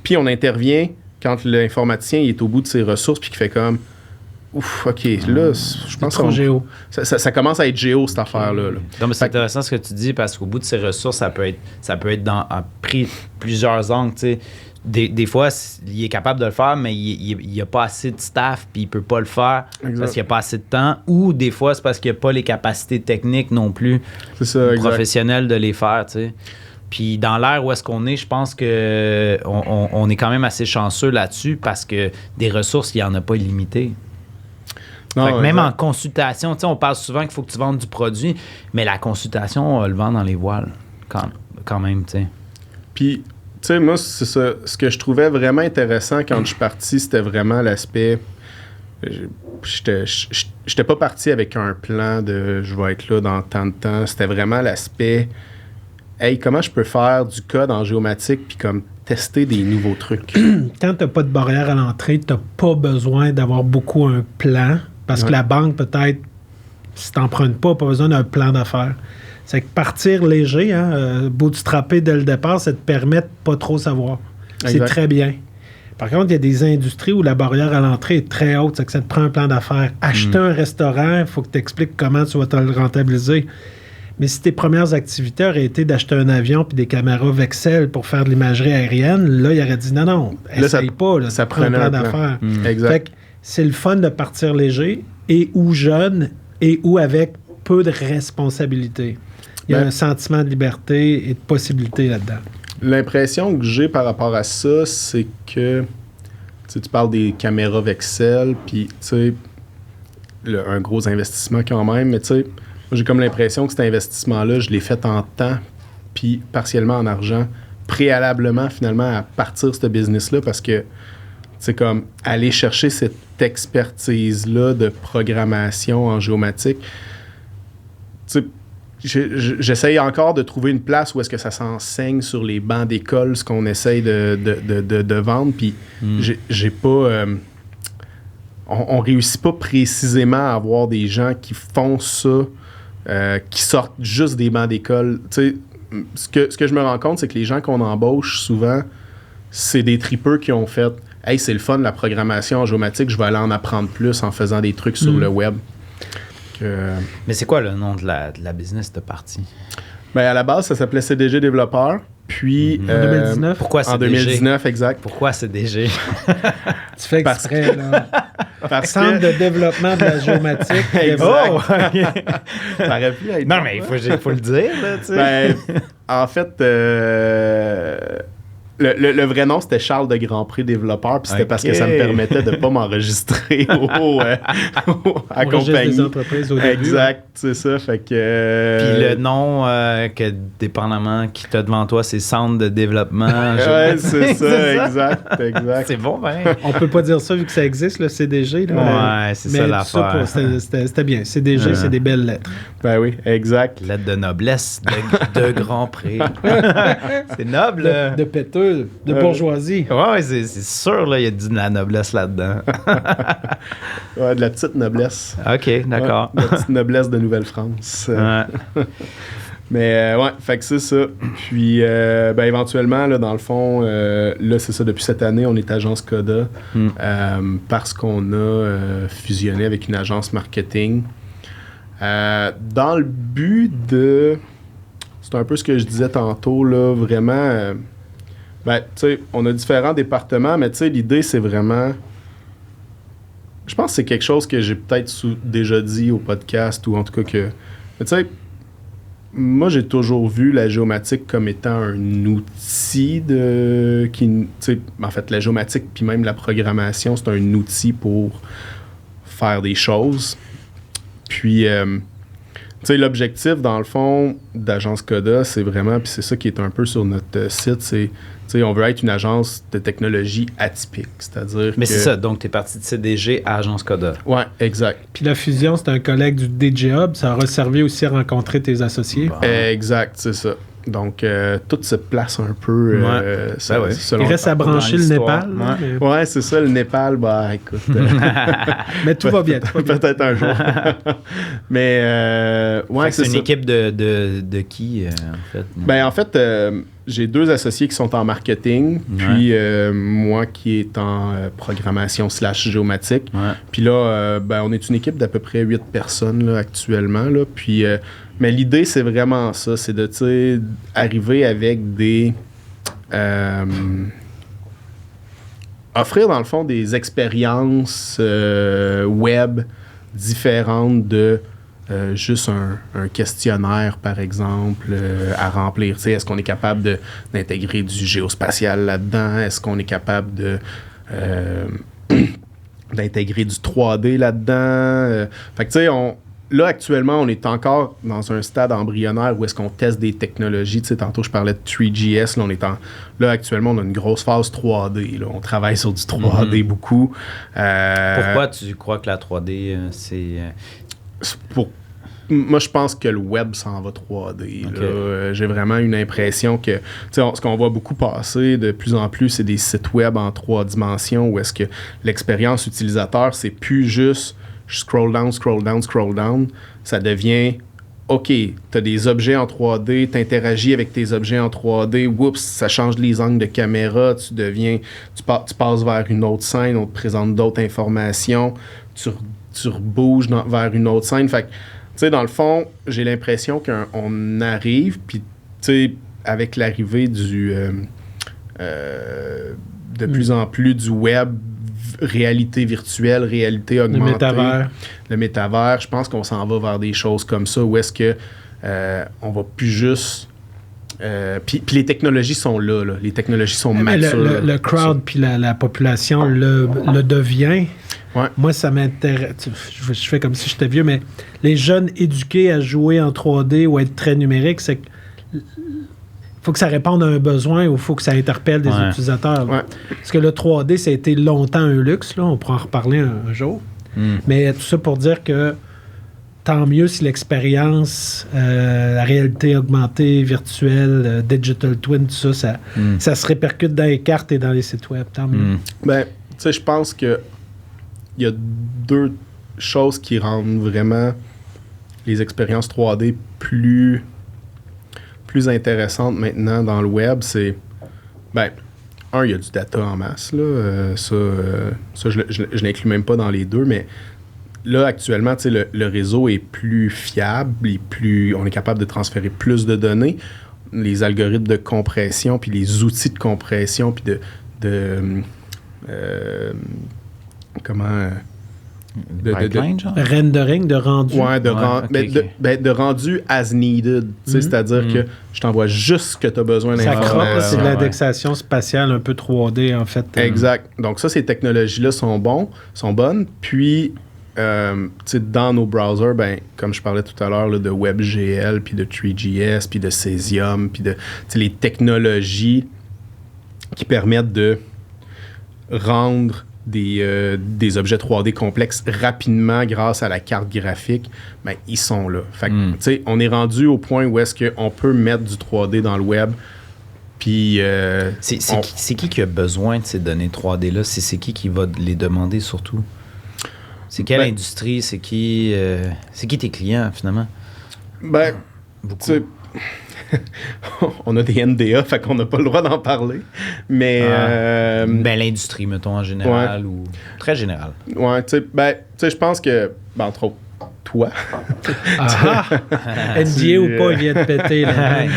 Puis on intervient quand l'informaticien est au bout de ses ressources, puis qu'il fait comme ouf, OK, là, je pense que géo. Ça commence à être géo, cette affaire-là. Là. Non, mais c'est intéressant ce que tu dis, parce qu'au bout de ses ressources, ça peut être pris plusieurs angles, tu sais. Des fois, il est capable de le faire, mais il n'y a pas assez de staff, puis il peut pas le faire parce qu'il n'y a pas assez de temps. Ou des fois, c'est parce qu'il n'y a pas les capacités techniques non plus professionnelles de les faire, tu sais. Puis dans l'ère où est-ce qu'on est, je pense que on est quand même assez chanceux là-dessus, parce que des ressources, il n'y en a pas illimitées. Non, même en consultation, tu sais, on parle souvent qu'il faut que tu vendes du produit, mais la consultation, on le vend dans les voiles, quand même, tu sais. Puis, tu sais, moi, c'est ça. Ce que je trouvais vraiment intéressant quand je suis parti, c'était vraiment l'aspect... J'étais pas parti avec un plan de « je vais être là dans tant de temps ». C'était vraiment l'aspect « hey, comment je peux faire du code en géomatique puis comme tester des nouveaux trucs ». Quand t'as pas de barrière à l'entrée, t'as pas besoin d'avoir beaucoup un plan, parce que la banque, peut-être, si t'empruntes pas besoin d'un plan d'affaires. C'est que partir léger, bootstrapper dès le départ, ça te permet de pas trop savoir. Exact. C'est très bien. Par contre, il y a des industries où la barrière à l'entrée est très haute, c'est que ça te prend un plan d'affaires. Acheter un restaurant, il faut que tu expliques comment tu vas te le rentabiliser. Mais si tes premières activités auraient été d'acheter un avion puis des caméras Vexel pour faire de l'imagerie aérienne, là, il aurait dit non, essaye pas, là, ça prend un plan d'affaires. Exact. Fait que c'est le fun de partir léger et ou jeune et ou avec peu de responsabilité. Il y a un sentiment de liberté et de possibilité là-dedans. L'impression que j'ai par rapport à ça, c'est que tu parles des caméras Vexel, puis tu sais, un gros investissement quand même, mais tu sais, j'ai comme l'impression que cet investissement-là, je l'ai fait en temps, puis partiellement en argent, préalablement finalement à partir de ce business-là, parce que c'est comme aller chercher cette expertise-là de programmation en géomatique. Tu sais, j'essaye encore de trouver une place où est-ce que ça s'enseigne sur les bancs d'école, ce qu'on essaye de vendre, puis j'ai pas... on réussit pas précisément à avoir des gens qui font ça, qui sortent juste des bancs d'école. Tu sais, ce que je me rends compte, c'est que les gens qu'on embauche souvent, c'est des tripeux qui ont fait « Hey, c'est le fun, la programmation en géomatique, je vais aller en apprendre plus en faisant des trucs sur le web. » Mais c'est quoi le nom de la business de partie? Ben, à la base, ça s'appelait CDG Développeur. Puis... En 2019? Pourquoi CDG? En 2019, exact. Pourquoi CDG? Tu fais exprès, là. Centre de développement de la géomatique. Oh! Ça aurait pu être... Non, mais il faut le dire, là, tu sais. Ben, en fait, le vrai nom, c'était Charles de Grandpré, développeur, puis c'était parce que ça me permettait de ne pas m'enregistrer à compagnie. Des entreprises au début. Exact, c'est ça. Fait que... Puis le nom, que dépendamment qui t'a devant toi, c'est Centre de développement. Ouais, c'est ça, exact. C'est bon, ben. On peut pas dire ça vu que ça existe, le CDG. Là, ouais, c'est ça l'affaire. C'était bien. CDG, c'est des belles lettres. Ben oui, exact. Lettre de noblesse de Grandpré. C'est noble. De péteux, de bourgeoisie. Ouais, c'est sûr, là, il y a de la noblesse là-dedans. Ouais, de la petite noblesse. OK, d'accord. Ouais, de la petite noblesse de Nouvelle-France. Ouais. Mais ouais, fait que c'est ça. Puis ben, éventuellement, là, dans le fond, là, c'est ça, depuis cette année, on est agence Coda parce qu'on a fusionné avec une agence marketing. Dans le but de... C'est un peu ce que je disais tantôt, là, vraiment... ben, tu sais, on a différents départements, mais tu sais, l'idée, c'est vraiment... Je pense que c'est quelque chose que j'ai peut-être déjà dit au podcast, ou en tout cas que... Mais tu sais, moi, j'ai toujours vu la géomatique comme étant un outil en fait, la géomatique, puis même la programmation, c'est un outil pour faire des choses. Puis... tu sais, l'objectif, dans le fond, d'Agence Coda, c'est vraiment, puis c'est ça qui est un peu sur notre site, c'est, tu sais, on veut être une agence de technologie atypique, c'est-à-dire Mais c'est ça, donc tu es parti de CDG à Agence Coda. Ouais, exact. Puis la fusion, c'est un collègue du DJ Hub, ça aura servi aussi à rencontrer tes associés. Bon. Exact, c'est ça. Donc, tout se place un peu selon... Il reste à brancher le Népal. Ouais, c'est ça, le Népal, bah écoute... Mais tout va bien. Peut-être un jour. Mais, ouais, c'est une équipe de qui, en fait? Ben, en fait, j'ai deux associés qui sont en marketing, puis moi qui est en programmation / géomatique. Ouais. Puis là, ben, on est une équipe d'à peu près 8 personnes là, actuellement, là, puis... mais l'idée, c'est vraiment ça, c'est de, tu sais, arriver avec des... offrir, dans le fond, des expériences web différentes de juste un questionnaire, par exemple, à remplir. Tu sais, est-ce qu'on est capable d'intégrer du géospatial là-dedans? Est-ce qu'on est capable d'intégrer du 3D là-dedans? Fait que, tu sais, là, actuellement, on est encore dans un stade embryonnaire où est-ce qu'on teste des technologies. Tu sais, tantôt, je parlais de 3GS. Là, actuellement, on a une grosse phase 3D. Là. On travaille sur du 3D beaucoup. Pourquoi tu crois que la 3D, c'est... Moi, je pense que le web s'en va 3D. Okay. J'ai vraiment une impression que... ce qu'on voit beaucoup passer de plus en plus, c'est des sites web en 3 dimensions où est-ce que l'expérience utilisateur, c'est plus juste... Je scroll down. Ça devient, OK, tu as des objets en 3D, tu interagis avec tes objets en 3D, oups, ça change les angles de caméra, tu passes vers une autre scène, on te présente d'autres informations, tu bouges vers une autre scène. Fait que, tu sais, dans le fond, j'ai l'impression qu'on arrive, puis, tu sais, avec l'arrivée de plus en plus du web, réalité virtuelle, réalité augmentée. Le métavers, je pense qu'on s'en va vers des choses comme ça, où est-ce que on va plus juste... Puis les technologies sont là. Les technologies sont matures. Le crowd puis la population le devient. Ouais. Moi, ça m'intéresse. Je fais comme si j'étais vieux, mais les jeunes éduqués à jouer en 3D ou à être très numérique, c'est que... faut que ça réponde à un besoin ou il faut que ça interpelle des utilisateurs. Ouais. Parce que le 3D, ça a été longtemps un luxe. Là. On pourra en reparler un jour. Mais tout ça pour dire que tant mieux si l'expérience, la réalité augmentée, virtuelle, digital twin, tout ça, ça se répercute dans les cartes et dans les sites web. Tant mieux. Ben, tu sais, je pense que il y a 2 choses qui rendent vraiment les expériences 3D plus intéressante maintenant dans le web, c'est... Ben, il y a du data en masse, là. Ça, je l'inclus même pas dans les 2, mais là, actuellement, tu sais, le réseau est plus fiable, on est capable de transférer plus de données, les algorithmes de compression, puis les outils de compression, puis rendering, de rendu. Ouais, de rendu as needed. C'est-à-dire que je t'envoie juste ce que tu as besoin d'informations. C'est de l'indexation spatiale un peu 3D, en fait. Exact. Donc ça, ces technologies-là sont bonnes. Puis, dans nos browsers, comme je parlais tout à l'heure, là, de WebGL, puis de 3GS, puis de Cesium, puis de les technologies qui permettent de rendre des objets 3D complexes rapidement grâce à la carte graphique, ils sont là. Fait que, on est rendu au point où est-ce qu'on peut mettre du 3D dans le web. Puis, c'est qui a besoin de ces données 3D-là? C'est qui va les demander surtout? C'est quelle industrie? C'est qui tes clients, finalement? Beaucoup. On a des NDA, fait qu'on n'a pas le droit d'en parler. Mais. L'industrie, mettons, en général, ou très général. Ouais, tu sais, je pense que, entre autres, toi. NDA ou pas, il vient de péter.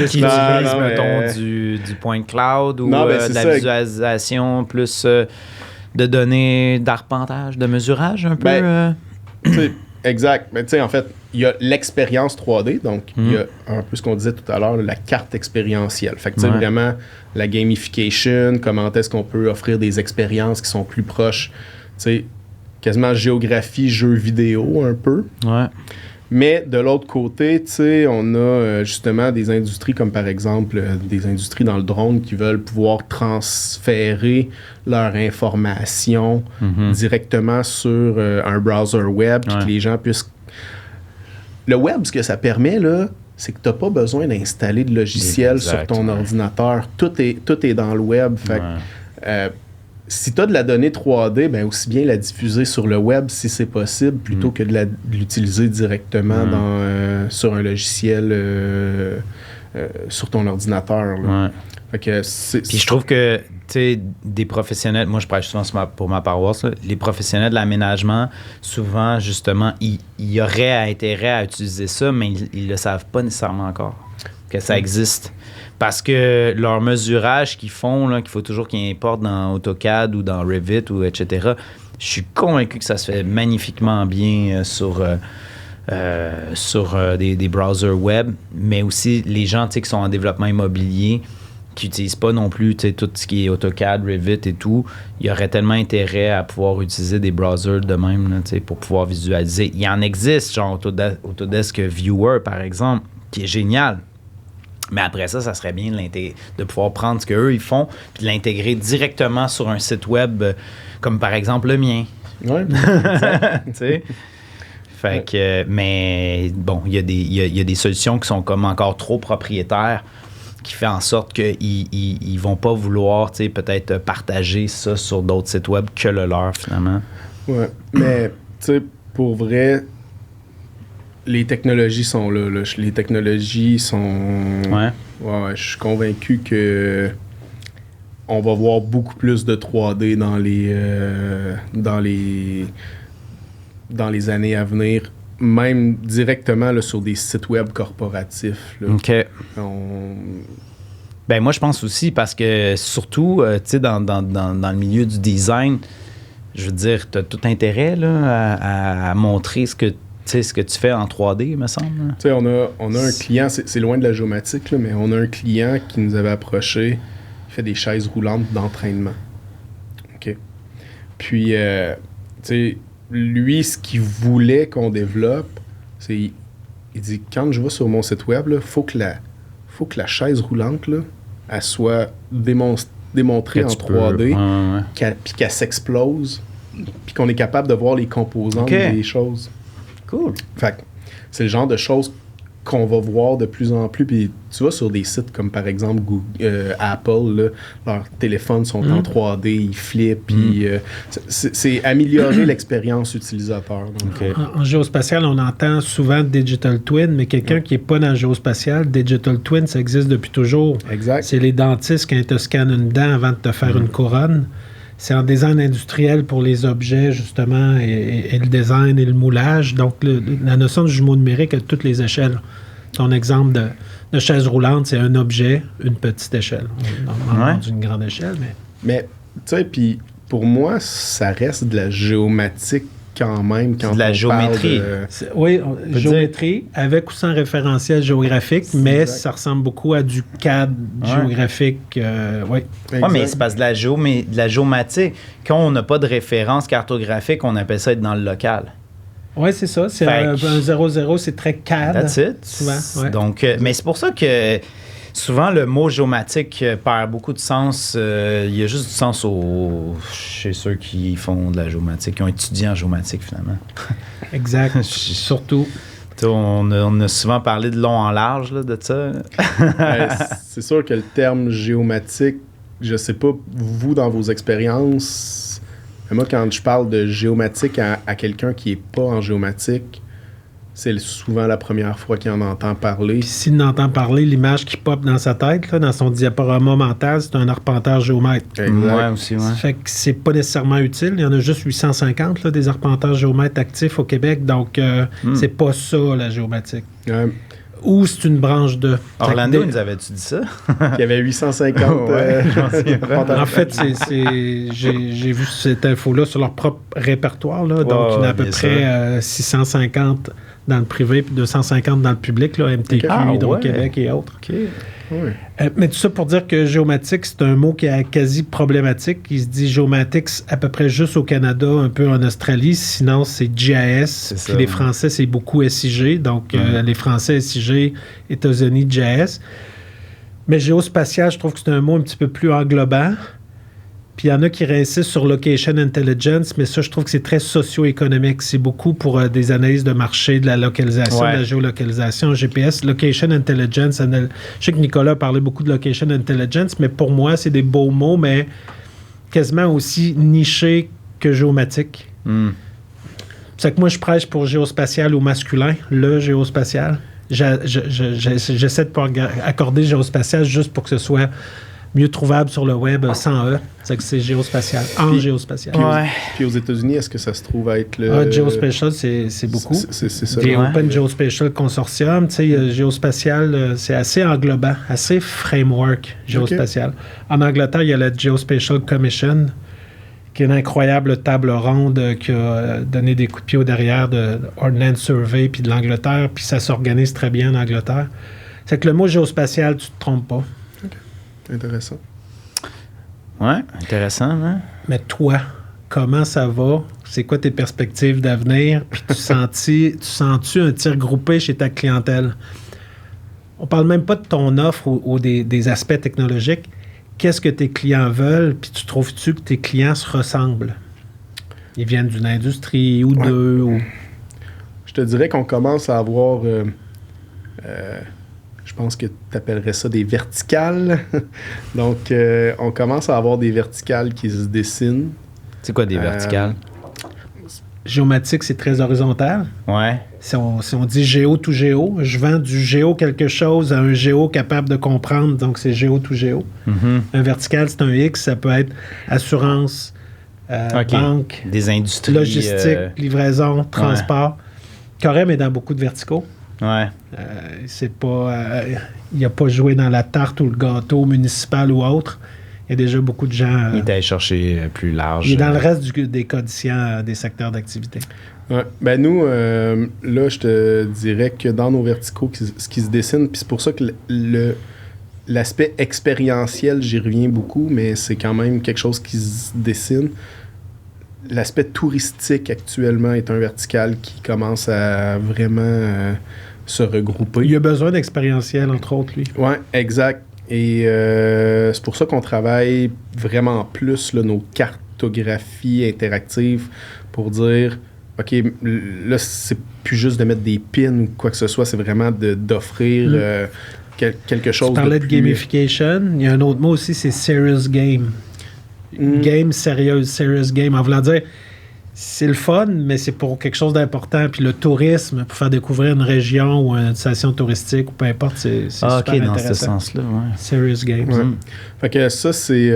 Qui utilise, mettons, du point cloud ou de la visualisation plus de données d'arpentage, de mesurage, un peu. Exact. Mais tu sais, en fait, il y a l'expérience 3D, donc il y a un peu ce qu'on disait tout à l'heure, la carte expérientielle. Fait que tu sais, vraiment, la gamification, comment est-ce qu'on peut offrir des expériences qui sont plus proches, tu sais, quasiment géographie, jeux vidéo un peu. Ouais. Mais de l'autre côté, tu sais, on a justement des industries comme par exemple des industries dans le drone qui veulent pouvoir transférer leur information directement sur un browser web, puis que les gens puissent... Le web, ce que ça permet, là, c'est que tu n'as pas besoin d'installer de logiciel sur ton ordinateur. Tout est dans le web. Fait que, si tu as de la donnée 3D, aussi bien la diffuser sur le web si c'est possible, plutôt que de l'utiliser directement sur un logiciel sur ton ordinateur. Là. Fait que puis je trouve que des professionnels, moi je prêche souvent pour ma paroisse, là, les professionnels de l'aménagement, souvent justement, ils auraient intérêt à utiliser ça, mais ils ne le savent pas nécessairement encore, que ça existe. Parce que leur mesurage qu'ils font, là, qu'il faut toujours qu'ils importent dans AutoCAD ou dans Revit, ou etc., je suis convaincu que ça se fait magnifiquement bien sur des browsers web, mais aussi les gens qui sont en développement immobilier, qui n'utilisent pas non plus tout ce qui est AutoCAD, Revit et tout, il y aurait tellement intérêt à pouvoir utiliser des browsers de même là, pour pouvoir visualiser. Il y en existe, genre Autodesk Viewer, par exemple, qui est génial. Mais après ça serait bien de pouvoir prendre ce qu'eux, ils font puis de l'intégrer directement sur un site web comme par exemple le mien. Oui. Fait que, mais bon, il y a des solutions qui sont comme encore trop propriétaires, qui fait en sorte qu'ils vont pas vouloir peut-être partager ça sur d'autres sites web que le leur, finalement. Ouais, mais tu sais, pour vrai, les technologies sont là. Les technologies sont... Ouais, je suis convaincu que on va voir beaucoup plus de 3D dans les années à venir, même directement là, sur des sites web corporatifs. Là. OK. Moi, je pense aussi parce que, surtout, dans le milieu du design, je veux dire, tu as tout intérêt là, à montrer ce que tu fais en 3D, me semble. Tu sais, on a un client, c'est loin de la géomatique, là, mais on a un client qui nous avait approché, il fait des chaises roulantes d'entraînement. OK. Puis, tu sais, lui, ce qu'il voulait qu'on développe, c'est, il dit, quand je vais sur mon site web, il faut que la chaise roulante, là, elle soit démontrée en 3D, puis qu'elle s'explose, puis qu'on est capable de voir les composantes des choses. Cool. Fait que c'est le genre de choses qu'on va voir de plus en plus. Puis tu vas sur des sites comme par exemple Apple, là, leurs téléphones sont en 3D, ils flippent. Puis c'est améliorer l'expérience utilisateur. Donc, en géospatial, on entend souvent Digital Twin, mais quelqu'un qui n'est pas dans le géospatial, Digital Twin, ça existe depuis toujours. Exact. C'est les dentistes qui te scannent une dent avant de te faire une couronne. C'est en design industriel pour les objets, justement, et le design et le moulage. Donc, la notion de jumeau numérique à toutes les échelles. Ton exemple de chaise roulante, c'est un objet, une petite échelle. Normalement, d'une grande échelle, Mais, tu sais, puis pour moi, ça reste de la géomatique quand même. Quand de la géométrie. Oui, géométrie, avec ou sans référentiel géographique, mais ça ressemble beaucoup à du cadre géographique. Oui, mais c'est parce que de la géomatique, quand on n'a pas de référence cartographique, on appelle ça être dans le local. Oui, c'est ça. C'est un 0-0, c'est très cadre. That's it. Souvent. Ouais. Donc, mais c'est pour ça que souvent, le mot géomatique perd beaucoup de sens. Il y a juste du sens chez ceux qui font de la géomatique, qui ont étudié en géomatique, finalement. Exact. Surtout. On a souvent parlé de long en large là, de ça. C'est sûr que le terme géomatique, je sais pas, vous, dans vos expériences, moi, quand je parle de géomatique à quelqu'un qui n'est pas en géomatique, c'est souvent la première fois qu'il en entend parler. Puis s'il en entend parler, l'image qui pop dans sa tête, là, dans son diaporama mental, c'est un arpenteur géomètre. Ouais, aussi, ouais. Fait que c'est pas nécessairement utile. Il y en a juste 850 là, des arpenteurs géomètres actifs au Québec. Donc, c'est pas ça, la géomatique. Ou c'est une branche de... Orlando nous avait-tu dit ça? Il y avait 850. En fait, j'ai vu cette info-là sur leur propre répertoire. Là, donc, il y en a à peu près 650 dans le privé puis 250 dans le public, là, MTQ, Hydro-Québec et autres. Mais tout ça pour dire que géomatique, c'est un mot qui est quasi problématique. Il se dit géomatique à peu près juste au Canada, un peu en Australie. Sinon, c'est GIS. Puis les Français, c'est beaucoup SIG. Donc, les Français, SIG, États-Unis, GIS. Mais géospatial, je trouve que c'est un mot un petit peu plus englobant. Puis il y en a qui réinsistent sur Location Intelligence, mais ça, je trouve que c'est très socio-économique. C'est beaucoup pour des analyses de marché, de la localisation, de la géolocalisation, GPS. Location Intelligence, je sais que Nicolas parlait beaucoup de Location Intelligence, mais pour moi, c'est des beaux mots, mais quasiment aussi nichés que géomatique. C'est que moi, je prêche pour géospatial au masculin, le géospatial. J'essaie de pas accorder géospatial juste pour que ce soit mieux trouvable sur le web sans E. C'est que c'est géospatial, géospatial. Puis aux États-Unis, est-ce que ça se trouve à être le... Geospatial, c'est beaucoup. C'est ça. Des Open Geospatial Consortium, tu sais, géospatial, c'est assez englobant, assez framework géospatial. En Angleterre, il y a la Geospatial Commission, qui est une incroyable table ronde qui a donné des coups de pied au derrière de Ordnance Survey puis de l'Angleterre, puis ça s'organise très bien en Angleterre. C'est que le mot géospatial, tu te trompes pas. Intéressant. Ouais, intéressant, hein? Mais toi, comment ça va? C'est quoi tes perspectives d'avenir? Puis tu sens-tu un tir groupé chez ta clientèle? On parle même pas de ton offre ou des aspects technologiques. Qu'est-ce que tes clients veulent? Puis tu trouves-tu que tes clients se ressemblent? Ils viennent d'une industrie ou deux? Ou... Je te dirais qu'on commence à avoir... je pense que tu appellerais ça des verticales. Donc, on commence à avoir des verticales qui se dessinent. C'est quoi des verticales? Géomatique, c'est très horizontal. Ouais. Si on dit géo to géo, je vends du géo quelque chose à un géo capable de comprendre, donc c'est géo to géo. Un vertical, c'est un X, ça peut être assurance, banque, des industries, logistique, livraison, transport. Corem est dans beaucoup de verticaux. Ouais. C'est pas... il n'a pas joué dans la tarte ou le gâteau municipal ou autre. Il y a déjà beaucoup de gens... il est allé chercher plus large. Il est dans le reste des codiciens des secteurs d'activité. Ouais. Ben nous, là, je te dirais que dans nos verticaux, ce qui se dessine, puis c'est pour ça que l'aspect expérientiel, j'y reviens beaucoup, mais c'est quand même quelque chose qui se dessine. L'aspect touristique actuellement est un vertical qui commence à vraiment se regrouper. Il y a besoin d'expérientiel, entre autres, lui. Oui, exact. Et c'est pour ça qu'on travaille vraiment plus là, nos cartographies interactives pour dire, OK, là, c'est plus juste de mettre des pins ou quoi que ce soit, c'est vraiment d'offrir quelque chose de plus... Tu parlais de gamification. Il y a un autre mot aussi, c'est serious game. Game sérieuse, serious game. En voulant dire, c'est le fun, mais c'est pour quelque chose d'important. Puis le tourisme, pour faire découvrir une région ou une station touristique, ou peu importe, c'est super intéressant. Dans ce sens-là, ouais. Serious game. Ouais. Fait que ça, c'est...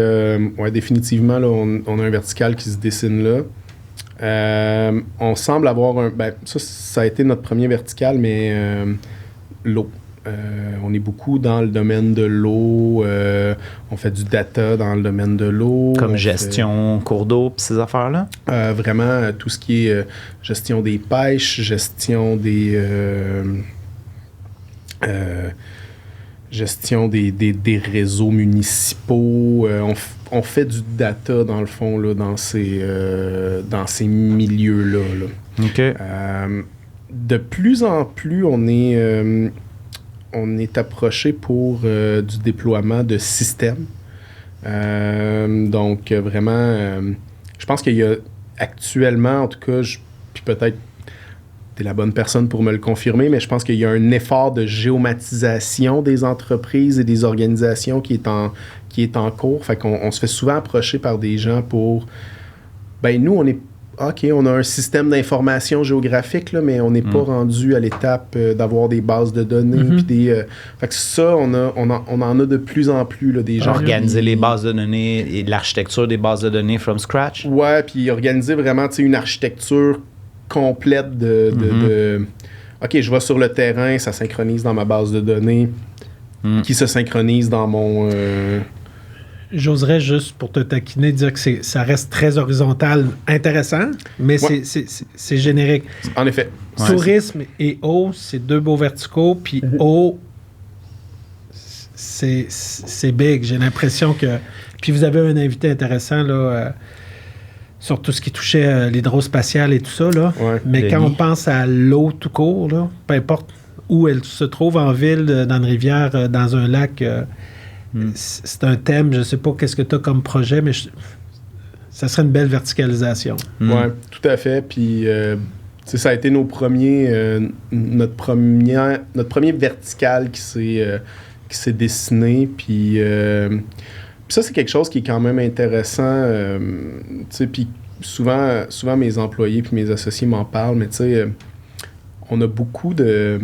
définitivement, là, on a un vertical qui se dessine là. On semble avoir un... Ben, ça a été notre premier vertical, mais l'eau. On est beaucoup dans le domaine de l'eau. On fait du data dans le domaine de l'eau. Comme gestion, cours d'eau, pis ces affaires-là? Vraiment, tout ce qui est gestion des pêches, gestion des réseaux municipaux. On fait du data, dans le fond, là, dans ces milieux-là. Là. OK. De plus en plus, on est approché pour du déploiement de systèmes. Donc, vraiment, je pense qu'il y a actuellement, en tout cas, puis peut-être t'es la bonne personne pour me le confirmer, mais je pense qu'il y a un effort de géomatisation des entreprises et des organisations qui est en cours. Fait qu'on se fait souvent approcher par des gens pour... Ben nous, on a un système d'information géographique, là, mais on n'est pas rendu à l'étape d'avoir des bases de données. Puis fait que ça, on en a de plus en plus, là, des gens. Organiser les bases de données et l'architecture des bases de données from scratch? Ouais, puis organiser vraiment une architecture complète de OK, je vais sur le terrain, ça synchronise dans ma base de données, qui se synchronise dans mon... J'oserais juste, pour te taquiner, dire que ça reste très horizontal, intéressant, mais c'est générique. En effet. Tourisme et eau, c'est deux beaux verticaux, puis eau, c'est big. J'ai l'impression que... Puis vous avez un invité intéressant, là, sur tout ce qui touchait l'hydrospatial et tout ça, là. Ouais. Mais quand on pense à l'eau tout court, là, peu importe où elle se trouve, en ville, dans une rivière, dans un lac... c'est un thème, je ne sais pas qu'est-ce que tu as comme projet, mais ça serait une belle verticalisation. Oui, tout à fait. Puis, ça a été notre premier vertical qui s'est dessiné. Puis ça, c'est quelque chose qui est quand même intéressant. Puis souvent, mes employés puis mes associés m'en parlent, mais on a beaucoup de...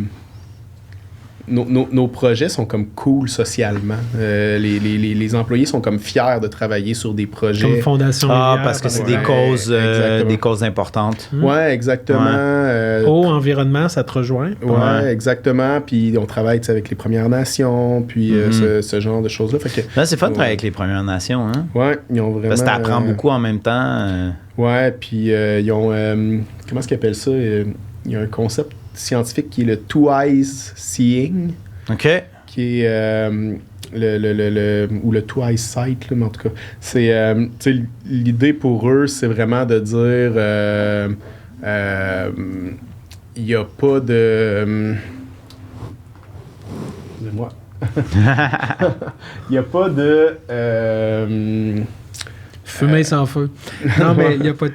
Nos projets sont comme cool socialement. Les employés sont comme fiers de travailler sur des projets. Comme Fondation Rivière, parce que c'est des causes importantes. Oui, exactement. Eau, environnement, ça te rejoint? Oui, exactement. Puis on travaille avec les Premières Nations, puis ce genre de choses-là. Là, c'est fun de travailler avec les Premières Nations. Hein? Oui, ils ont vraiment... Parce que t'apprends beaucoup en même temps. Oui, puis ils ont... comment est-ce qu'ils appellent ça? Il y a un concept scientifique qui est le Two Eyes Seeing. OK. Qui est ou le Two Eyes Sight, là, mais en tout cas. C'est, l'idée pour eux, c'est vraiment de dire il n'y a pas de... Excusez-moi. Il n'y a pas de... Fumée sans feu. Non, mais il n'y a pas de...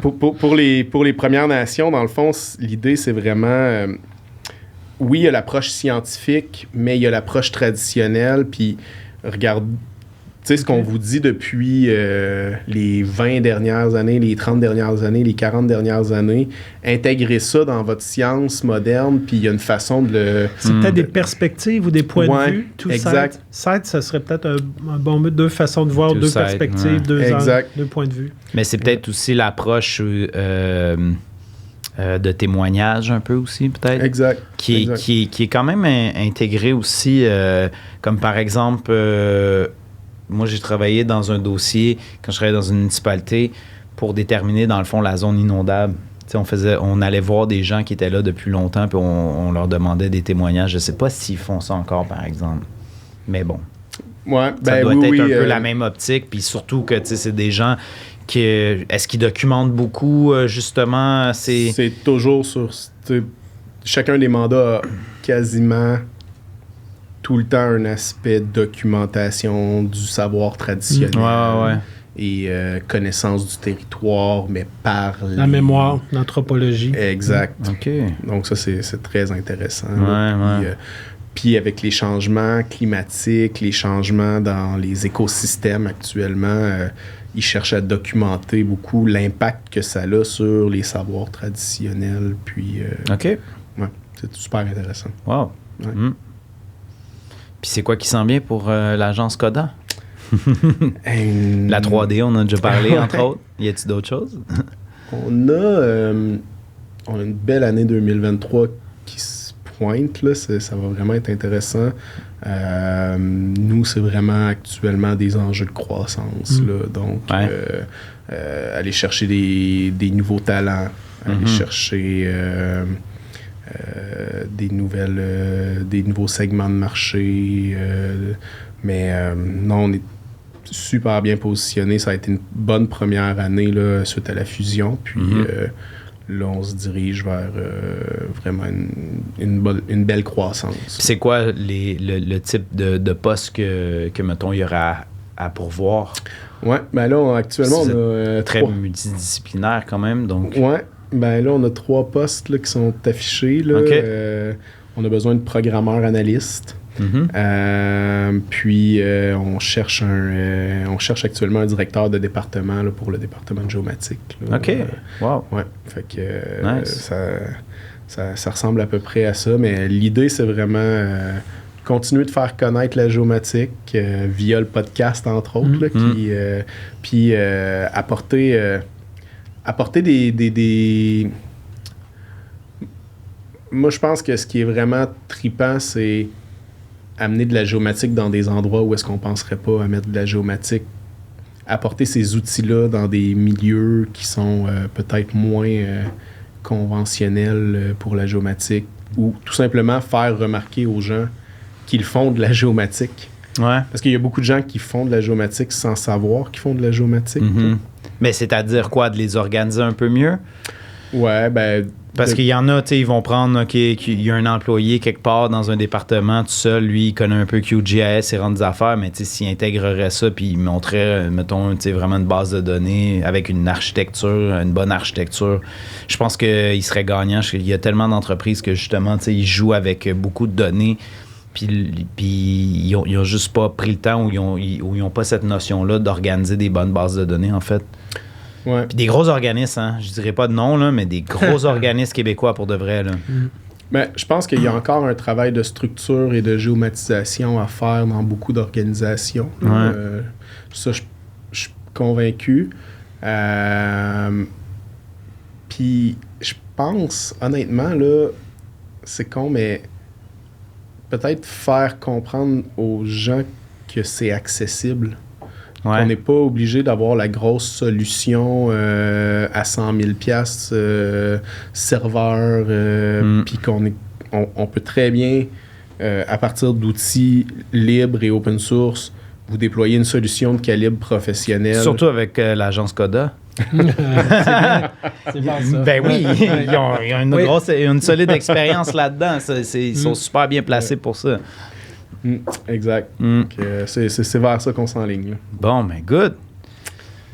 Pour les Premières Nations, dans le fond, l'idée, c'est vraiment... oui, il y a l'approche scientifique, mais il y a l'approche traditionnelle. Puis, regarde, tu sais, ce qu'on vous dit depuis les 20 dernières années, les 30 dernières années, les 40 dernières années, intégrez ça dans votre science moderne, puis il y a une façon de le... C'est peut-être des perspectives ou des points de vue. Exact. Sight, ça serait peut-être un bon mot, deux façons de voir, deux perspectives, deux points de vue. Mais c'est peut-être aussi l'approche de témoignage un peu aussi, peut-être. Exact. Qui est quand même intégré aussi, comme par exemple... moi, j'ai travaillé dans un dossier, quand je travaillais dans une municipalité, pour déterminer, dans le fond, la zone inondable. On allait voir des gens qui étaient là depuis longtemps, puis on leur demandait des témoignages. Je ne sais pas s'ils font ça encore, par exemple. Mais bon. Ouais, ça doit être un peu la même optique, puis surtout que c'est des gens qui... Est-ce qu'ils documentent beaucoup, justement? C'est toujours sur... Chacun des mandats a quasiment... tout le temps un aspect documentation du savoir traditionnel et connaissance du territoire, mais par la mémoire, l'anthropologie. Exact. Okay. Donc ça, c'est très intéressant. Puis, puis avec les changements climatiques, les changements dans les écosystèmes actuellement, ils cherchent à documenter beaucoup l'impact que ça a sur les savoirs traditionnels. Puis, OK. Ouais, c'est super intéressant. Wow. Ouais. Puis c'est quoi qui sent bien pour l'agence Coda? La 3D, on a déjà parlé, entre autres. Y a-t-il d'autres choses? On a une belle année 2023 qui se pointe, là, ça va vraiment être intéressant. Nous, c'est vraiment actuellement des enjeux de croissance. Là, donc, aller chercher des nouveaux talents, aller chercher des nouveaux segments de marché. Non, on est super bien positionné. Ça a été une bonne première année là, suite à la fusion. Puis là, on se dirige vers vraiment une belle croissance. C'est quoi le type de poste que mettons, il y aura à pourvoir? Oui, ben là, actuellement, on a... très multidisciplinaire quand même, donc... Oui, ben là, on a 3 postes là, qui sont affichés. Là. Okay. On a besoin de programmeurs analystes. Puis on cherche actuellement un directeur de département là, pour le département de géomatique. Là. OK. Wow. Ouais. Fait que nice. Ça ressemble à peu près à ça, mais l'idée, c'est vraiment continuer de faire connaître la géomatique via le podcast, entre autres, là, puis apporter des... Moi, je pense que ce qui est vraiment trippant, c'est amener de la géomatique dans des endroits où est-ce qu'on ne penserait pas à mettre de la géomatique, apporter ces outils-là dans des milieux qui sont peut-être moins conventionnels pour la géomatique, ou tout simplement faire remarquer aux gens qu'ils font de la géomatique. Ouais. Parce qu'il y a beaucoup de gens qui font de la géomatique sans savoir qu'ils font de la géomatique. Mais c'est-à-dire quoi? De les organiser un peu mieux? Ouais, ben... Parce qu'il y en a, tu sais, ils vont prendre, OK, il y a un employé quelque part dans un département tout seul, lui, il connaît un peu QGIS et rend des affaires, mais tu sais, s'il intégrerait ça, puis il montrait, mettons, tu sais, vraiment une base de données avec une bonne architecture, je pense qu'il serait gagnant. Il y a tellement d'entreprises que, justement, tu sais, ils jouent avec beaucoup de données, puis ils ont juste pas pris le temps ou ils ont pas cette notion-là d'organiser des bonnes bases de données, en fait. Ouais. Puis des gros organismes, hein, je dirais pas de nom, là, mais des gros organismes québécois pour de vrai. Là. Mais je pense qu'il y a encore un travail de structure et de géomatisation à faire dans beaucoup d'organisations. Ouais. Ça, je suis convaincu. Puis je pense, honnêtement, là, c'est con, mais peut-être faire comprendre aux gens que c'est accessible. Ouais. On n'est pas obligé d'avoir la grosse solution à 100 000 $ serveur, puis on peut très bien, à partir d'outils libres et open source, vous déployer une solution de calibre professionnel. Surtout avec l'agence Coda. C'est bien ça. Ben oui, ils ont une solide expérience là-dedans. Ils sont super bien placés pour ça. Exact. Donc, c'est vers ça qu'on s'enligne. Là. Bon, ben good.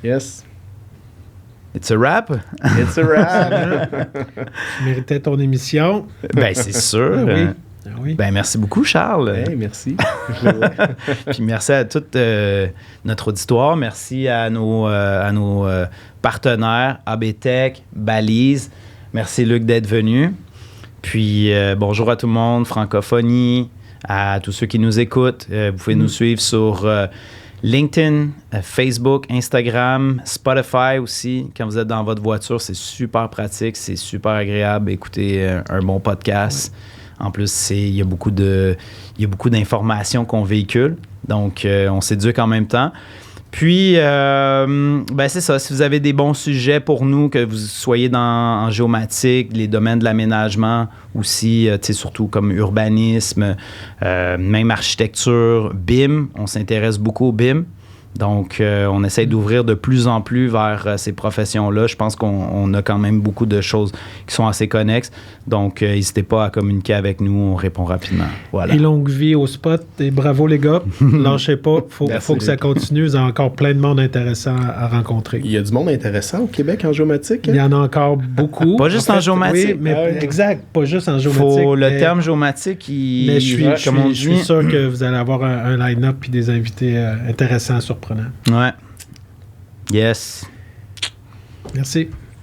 Yes. It's a wrap. It's a wrap. Tu méritais ton émission. Ben c'est sûr. Oui. Oui. Ben merci beaucoup, Charles. Hey, merci. Puis merci à tout notre auditoire. Merci à nos partenaires, ABTech, Balise. Merci, Luc, d'être venu. Puis bonjour à tout le monde, Francophonie, à tous ceux qui nous écoutent. Vous pouvez nous suivre sur LinkedIn, Facebook, Instagram, Spotify aussi. Quand vous êtes dans votre voiture, c'est super pratique, c'est super agréable d'écouter un bon podcast. En plus, il y a beaucoup d'informations qu'on véhicule. Donc, on s'éduque en même temps. Puis, c'est ça. Si vous avez des bons sujets pour nous, que vous soyez en géomatique, les domaines de l'aménagement aussi, surtout comme urbanisme, même architecture, BIM, on s'intéresse beaucoup au BIM. Donc, on essaie d'ouvrir de plus en plus vers ces professions-là. Je pense qu'on a quand même beaucoup de choses qui sont assez connexes. Donc, n'hésitez pas à communiquer avec nous. On répond rapidement. Voilà. Et longue vie au spot. Et bravo, les gars. Lâchez pas. Faut que ça continue. Vous avez encore plein de monde intéressant à rencontrer. Il y a du monde intéressant au Québec en géomatique. Hein? Il y en a encore beaucoup. Pas juste en géomatique. Oui, mais exact. Pas juste en géomatique. Le terme géomatique, mais je suis sûr que vous allez avoir un line-up et des invités intéressants, surprenants. Ouais. Yes. Merci.